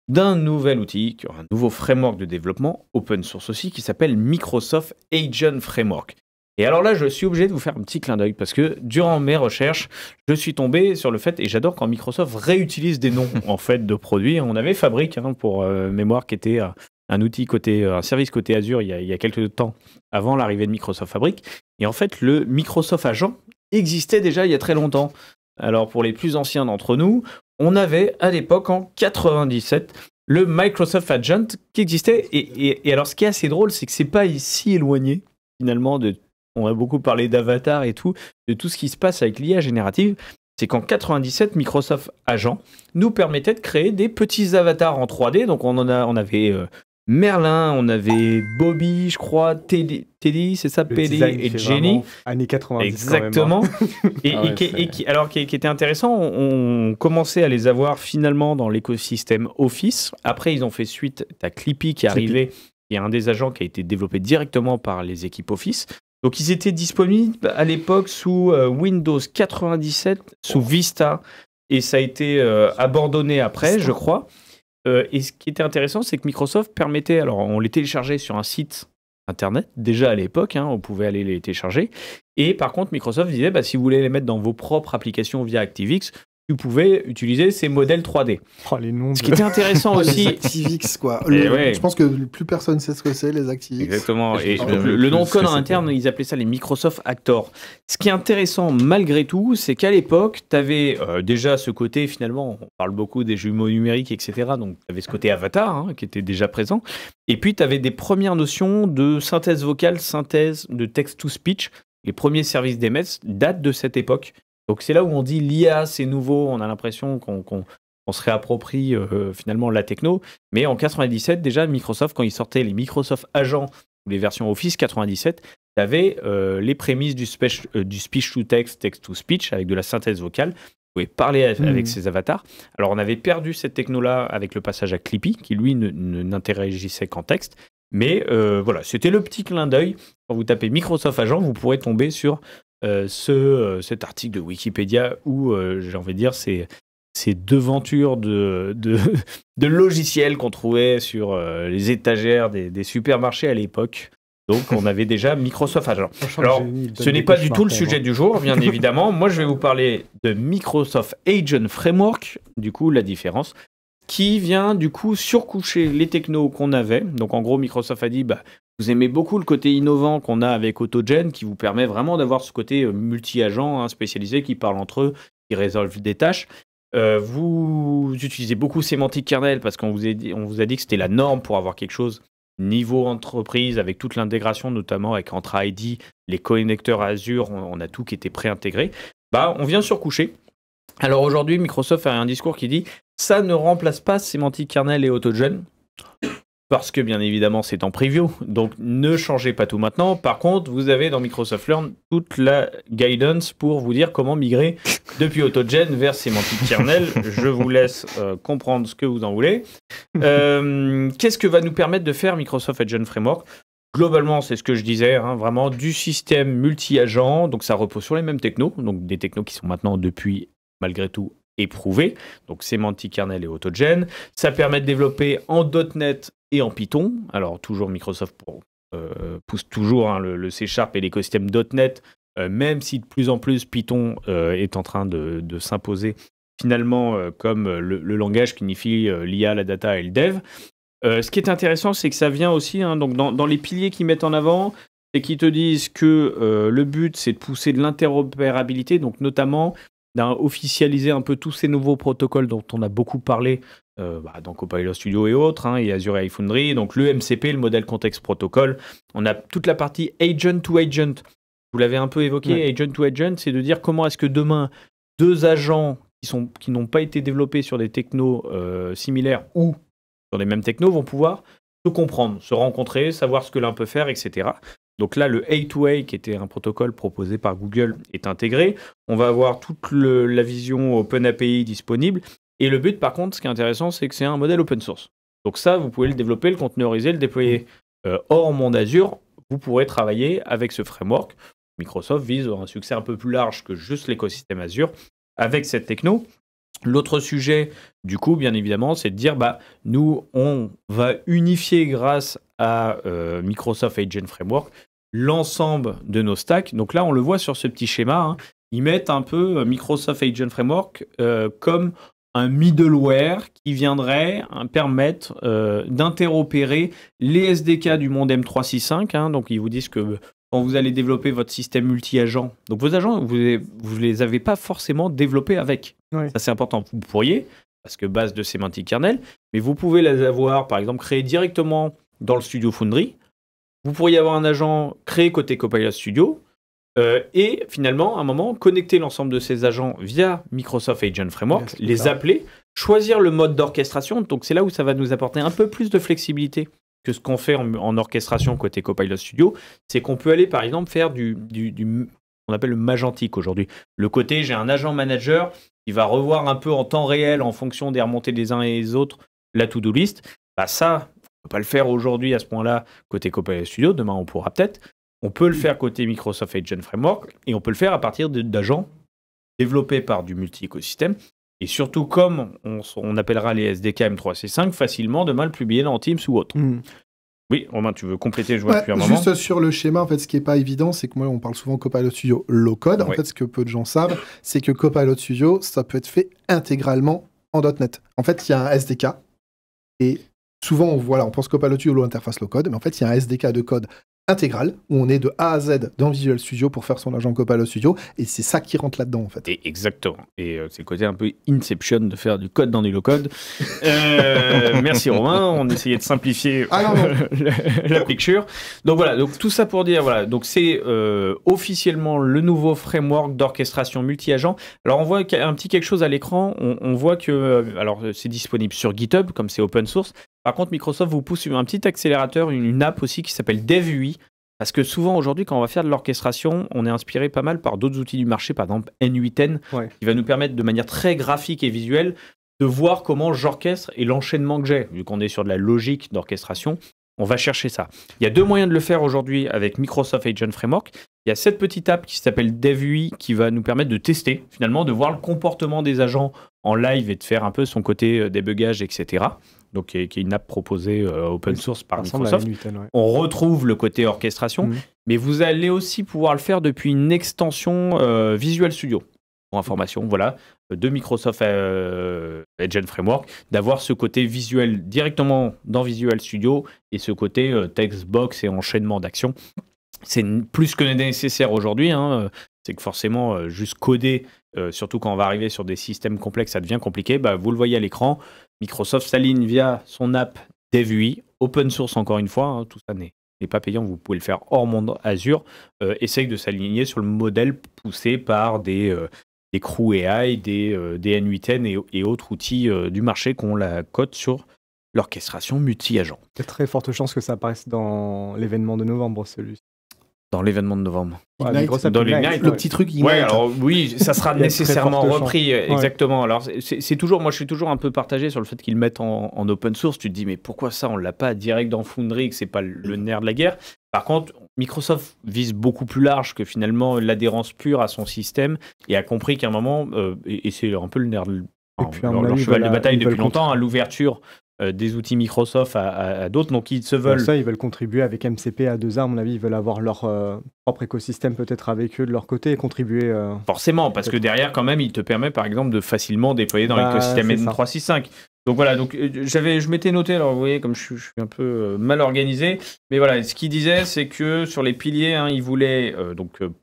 Speaker 1: d'un nouvel outil, un nouveau framework de développement, open source aussi, qui s'appelle Microsoft Agent Framework. Et alors là, je suis obligé de vous faire un petit clin d'œil, parce que durant mes recherches, je suis tombé sur le fait, et j'adore quand Microsoft réutilise des noms en fait, de produits. On avait Fabric, hein, pour mémoire, qui était un outil un service côté Azure il y a quelques temps, avant l'arrivée de Microsoft Fabric. Et en fait, le Microsoft Agent existait déjà il y a très longtemps. Alors, pour les plus anciens d'entre nous, on avait à l'époque, en 97, le Microsoft Agent qui existait. Et alors, ce qui est assez drôle, c'est que c'est pas si éloigné, finalement, on a beaucoup parlé d'avatar et tout, de tout ce qui se passe avec l'IA générative. C'est qu'en 97, Microsoft Agent nous permettait de créer des petits avatars en 3D. Donc, on avait Merlin, on avait Bobby, je crois, Teddy, c'est ça, Pelé et Jenny.
Speaker 2: Années 90.
Speaker 1: Exactement. Qui était intéressant, on commençait à les avoir finalement dans l'écosystème Office. Après, ils ont fait suite à Clippy qui est arrivé, qui est un des agents qui a été développé directement par les équipes Office. Donc, ils étaient disponibles à l'époque sous Windows 97, sous Vista, et ça a été abandonné après, je crois. Et ce qui était intéressant, c'est que Microsoft permettait, alors on les téléchargeait sur un site internet, déjà à l'époque, hein, on pouvait aller les télécharger, et par contre Microsoft disait, si vous voulez les mettre dans vos propres applications via ActiveX, vous pouvez utiliser ces modèles 3D.
Speaker 2: Oh, les noms
Speaker 1: ce qui était intéressant aussi...
Speaker 4: Les ActiveX, quoi. Je pense que plus personne ne sait ce que c'est, les ActiveX.
Speaker 1: Exactement. Et le nom de code en interne, ils appelaient ça les Microsoft Actor. Ce qui est intéressant, malgré tout, c'est qu'à l'époque, tu avais déjà ce côté, finalement, on parle beaucoup des jumeaux numériques, etc. Donc, tu avais ce côté avatar, hein, qui était déjà présent. Et puis, tu avais des premières notions de synthèse vocale, synthèse de text-to-speech. Les premiers services d'MS datent de cette époque. Donc c'est là où on dit l'IA c'est nouveau, on a l'impression qu'on se réapproprie finalement la techno, mais en 97 déjà Microsoft, quand ils sortaient les Microsoft Agents ou les versions Office 97, tu avais les prémices du speech to text, text to speech, avec de la synthèse vocale. Vous pouvez parler avec ces avatars. Alors, on avait perdu cette techno-là avec le passage à Clippy, qui lui n'interagissait qu'en texte. Mais voilà, c'était le petit clin d'œil. Quand vous tapez Microsoft Agent, vous pourrez tomber sur cet article de Wikipédia où, j'ai envie de dire, c'est devantures de logiciels qu'on trouvait sur les étagères des supermarchés à l'époque. Donc, on avait déjà Microsoft Agent. Alors, ce n'est pas du tout le sujet du jour, bien évidemment. Moi, je vais vous parler de Microsoft Agent Framework, du coup, la différence, qui vient, du coup, surcoucher les technos qu'on avait. Donc, en gros, Microsoft a dit, vous aimez beaucoup le côté innovant qu'on a avec AutoGen, qui vous permet vraiment d'avoir ce côté multi-agent spécialisé, qui parlent entre eux, qui résolvent des tâches. Vous utilisez beaucoup Semantic Kernel, parce qu'on vous a dit que c'était la norme pour avoir quelque chose niveau entreprise, avec toute l'intégration, notamment avec Entra ID, les connecteurs Azure, on a tout qui était préintégré. On vient surcoucher. Alors aujourd'hui, Microsoft a un discours qui dit ça ne remplace pas Semantic Kernel et AutoGen, parce que bien évidemment c'est en preview, donc ne changez pas tout maintenant. Par contre, vous avez dans Microsoft Learn toute la guidance pour vous dire comment migrer depuis AutoGen vers Semantic Kernel. Je vous laisse comprendre ce que vous en voulez. Qu'est-ce que va nous permettre de faire Microsoft Agent Framework ? Globalement, c'est ce que je disais, vraiment du système multi-agent, donc ça repose sur les mêmes technos, donc des technos qui sont maintenant depuis, malgré tout, éprouvés, donc Semantic Kernel et AutoGen. Ça permet de développer en .NET et en Python. Alors, toujours Microsoft pousse toujours le C# et l'écosystème .NET, même si de plus en plus Python est en train de s'imposer finalement comme le langage qui unifie l'IA, la data et le dev. Ce qui est intéressant, c'est que ça vient aussi, donc dans les piliers qu'ils mettent en avant, c'est qu'ils te disent que le but, c'est de pousser de l'interopérabilité, donc notamment d'officialiser un peu tous ces nouveaux protocoles dont on a beaucoup parlé dans Copilot Studio et autres, et Azure AI Foundry, donc le MCP, le modèle contexte protocol. On a toute la partie agent to agent. Vous l'avez un peu évoqué, ouais. Agent to agent, c'est de dire comment est-ce que demain, deux agents qui n'ont pas été développés sur des technos similaires ou sur les mêmes technos vont pouvoir se comprendre, se rencontrer, savoir ce que l'un peut faire, etc. Donc là, le A2A, qui était un protocole proposé par Google, est intégré. On va avoir toute la vision OpenAPI disponible. Et le but, par contre, ce qui est intéressant, c'est que c'est un modèle open source. Donc ça, vous pouvez le développer, le containeriser, le déployer hors monde Azure. Vous pourrez travailler avec ce framework. Microsoft vise un succès un peu plus large que juste l'écosystème Azure avec cette techno. L'autre sujet, du coup, bien évidemment, c'est de dire, nous, on va unifier grâce à Microsoft Agent Framework l'ensemble de nos stacks. Donc là, on le voit sur ce petit schéma. Ils mettent un peu Microsoft Agent Framework comme un middleware qui viendrait permettre d'interopérer les SDK du monde M365. Donc, ils vous disent que quand vous allez développer votre système multi-agent, donc vos agents, vous ne les avez pas forcément développés avec. Ouais. Ça, c'est important. Vous pourriez, parce que base de Semantic Kernel, mais vous pouvez les avoir, par exemple, créés directement dans le Studio Foundry. Vous pourriez avoir un agent créé côté Copilot Studio et finalement, à un moment, connecter l'ensemble de ces agents via Microsoft Agent Framework, les appeler, choisir le mode d'orchestration. Donc, c'est là où ça va nous apporter un peu plus de flexibilité que ce qu'on fait en orchestration côté Copilot Studio. C'est qu'on peut aller, par exemple, faire on appelle le magentique aujourd'hui. Le côté, j'ai un agent manager qui va revoir un peu en temps réel, en fonction des remontées des uns et des autres, la to-do list. Ça, on ne peut pas le faire aujourd'hui à ce point-là côté Copilot Studio. Demain, on pourra peut-être. On peut le faire côté Microsoft Agent Framework et on peut le faire à partir d'agents développés par du multi-écosystème. Et surtout, comme on appellera les SDK M365, facilement demain le publier dans Teams ou autre. Oui, Romain, tu veux compléter, je vois depuis un moment.
Speaker 4: Juste sur le schéma, en fait, ce qui n'est pas évident, c'est que moi, on parle souvent Copilot Studio low-code. En fait, ce que peu de gens savent, c'est que Copilot Studio, ça peut être fait intégralement en .NET. En fait, il y a un SDK et souvent, on pense Copilot Studio low interface low-code, mais en fait, il y a un SDK de code intégral où on est de A à Z dans Visual Studio pour faire son agent Copilot Studio et c'est ça qui rentre là-dedans en fait.
Speaker 1: Et exactement. Et c'est le côté un peu Inception de faire du code dans du low-code. Merci Romain, on essayait de simplifier la picture. Donc voilà, donc tout ça pour dire, voilà, donc c'est officiellement le nouveau framework d'orchestration multi-agent. Alors on voit un petit quelque chose à l'écran, on voit que alors c'est disponible sur GitHub comme c'est open source. Par contre, Microsoft vous pousse un petit accélérateur, une app aussi qui s'appelle DevUI. Parce que souvent, aujourd'hui, quand on va faire de l'orchestration, on est inspiré pas mal par d'autres outils du marché, par exemple N8N, qui va nous permettre de manière très graphique et visuelle de voir comment j'orchestre et l'enchaînement que j'ai. Vu qu'on est sur de la logique d'orchestration, on va chercher ça. Il y a 2 moyens de le faire aujourd'hui avec Microsoft Agent Framework. Il y a cette petite app qui s'appelle DevUI qui va nous permettre de tester, finalement, de voir le comportement des agents en live et de faire un peu son côté débugage, etc. Donc, qui est une app proposée open source par Microsoft. On retrouve le côté orchestration, mais vous allez aussi pouvoir le faire depuis une extension Visual Studio. Pour information, voilà, de Microsoft Agent Framework, d'avoir ce côté visuel directement dans Visual Studio et ce côté text box et enchaînement d'actions. C'est plus que nécessaire aujourd'hui. C'est que forcément, juste coder, surtout quand on va arriver sur des systèmes complexes, ça devient compliqué. Bah, vous le voyez à l'écran, Microsoft s'aligne via son app DevUI, open source encore une fois, tout ça n'est pas payant, vous pouvez le faire hors monde Azure, essaye de s'aligner sur le modèle poussé par des Crew AI, des N8N et autres outils du marché qu'on la cote sur l'orchestration multi-agent.
Speaker 2: Il y a très forte chance que ça apparaisse dans l'événement de novembre, celui-ci.
Speaker 1: Dans l'événement de novembre.
Speaker 4: Dans
Speaker 1: l'Ignite,
Speaker 4: le petit truc Ignite.
Speaker 1: Ouais, alors oui, ça sera nécessairement repris, exactement. Alors c'est toujours, moi je suis toujours un peu partagé sur le fait qu'ils mettent en open source. Tu te dis mais pourquoi ça on l'a pas direct dans Foundry, que c'est pas le nerf de la guerre. Par contre, Microsoft vise beaucoup plus large que finalement l'adhérence pure à son système et a compris qu'à un moment, et c'est un peu le nerf de leur cheval de bataille depuis longtemps, l'ouverture des outils Microsoft à d'autres, donc ils se veulent...
Speaker 2: Ça, ils veulent contribuer avec MCP à 2A, à mon avis, ils veulent avoir leur propre écosystème peut-être avec eux de leur côté et contribuer...
Speaker 1: Forcément, parce que derrière, quand même, il te permet, par exemple, de facilement déployer dans l'écosystème N365. Donc voilà, donc, je m'étais noté, alors vous voyez, comme je suis un peu mal organisé, mais voilà, ce qu'il disait, c'est que sur les piliers, il voulait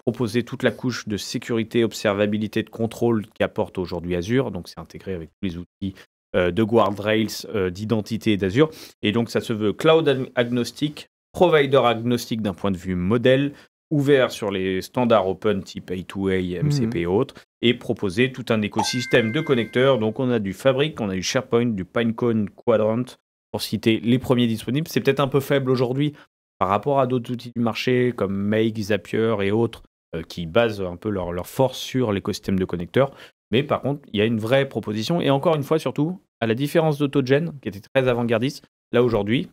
Speaker 1: proposer toute la couche de sécurité, observabilité, de contrôle qu'apporte aujourd'hui Azure, donc c'est intégré avec tous les outils de guardrails, d'identité d'Azure. Et donc, ça se veut cloud agnostique, provider agnostique d'un point de vue modèle, ouvert sur les standards open type A2A, MCP et autres, et proposer tout un écosystème de connecteurs. Donc, on a du Fabric, on a du SharePoint, du Pinecone, Quadrant, pour citer les premiers disponibles. C'est peut-être un peu faible aujourd'hui par rapport à d'autres outils du marché comme Make, Zapier et autres, qui basent un peu leur force sur l'écosystème de connecteurs. Mais par contre, il y a une vraie proposition. Et encore une fois, surtout, à la différence d'AutoGen, qui était très avant-gardiste, là aujourd'hui,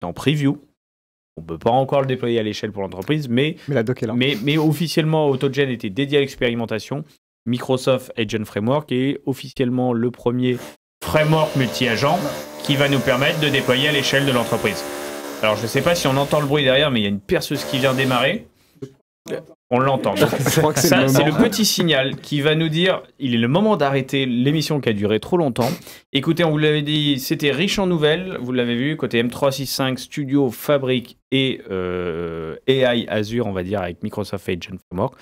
Speaker 1: c'est en preview. On ne peut pas encore le déployer à l'échelle pour l'entreprise, mais
Speaker 2: la doc est là.
Speaker 1: Mais officiellement, AutoGen était dédié à l'expérimentation. Microsoft Agent Framework est officiellement le premier framework multi-agent qui va nous permettre de déployer à l'échelle de l'entreprise. Alors, je ne sais pas si on entend le bruit derrière, mais il y a une perceuse qui vient démarrer. On l'entend. Ça, c'est le petit signal qui va nous dire il est le moment d'arrêter l'émission qui a duré trop longtemps. Écoutez, on vous l'avait dit, c'était riche en nouvelles. Vous l'avez vu, côté M365, Studio, Fabric et AI Azure, on va dire, avec Microsoft Agent Framework.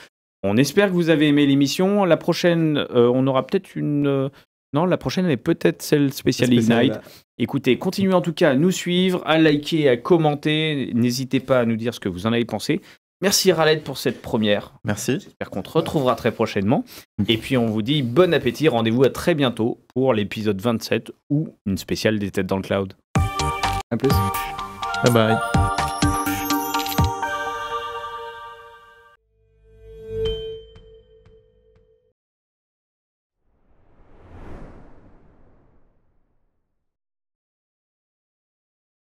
Speaker 1: On espère que vous avez aimé l'émission. La prochaine, on aura peut-être une... Non, la prochaine, elle est peut-être celle spéciale Ignite. Écoutez, continuez en tout cas à nous suivre, à liker, à commenter. N'hésitez pas à nous dire ce que vous en avez pensé. Merci Raled pour cette première.
Speaker 3: Merci.
Speaker 1: J'espère qu'on te retrouvera très prochainement. Et puis on vous dit bon appétit, rendez-vous à très bientôt pour l'épisode 27 ou une spéciale des têtes dans le cloud.
Speaker 2: À plus.
Speaker 3: Bye bye.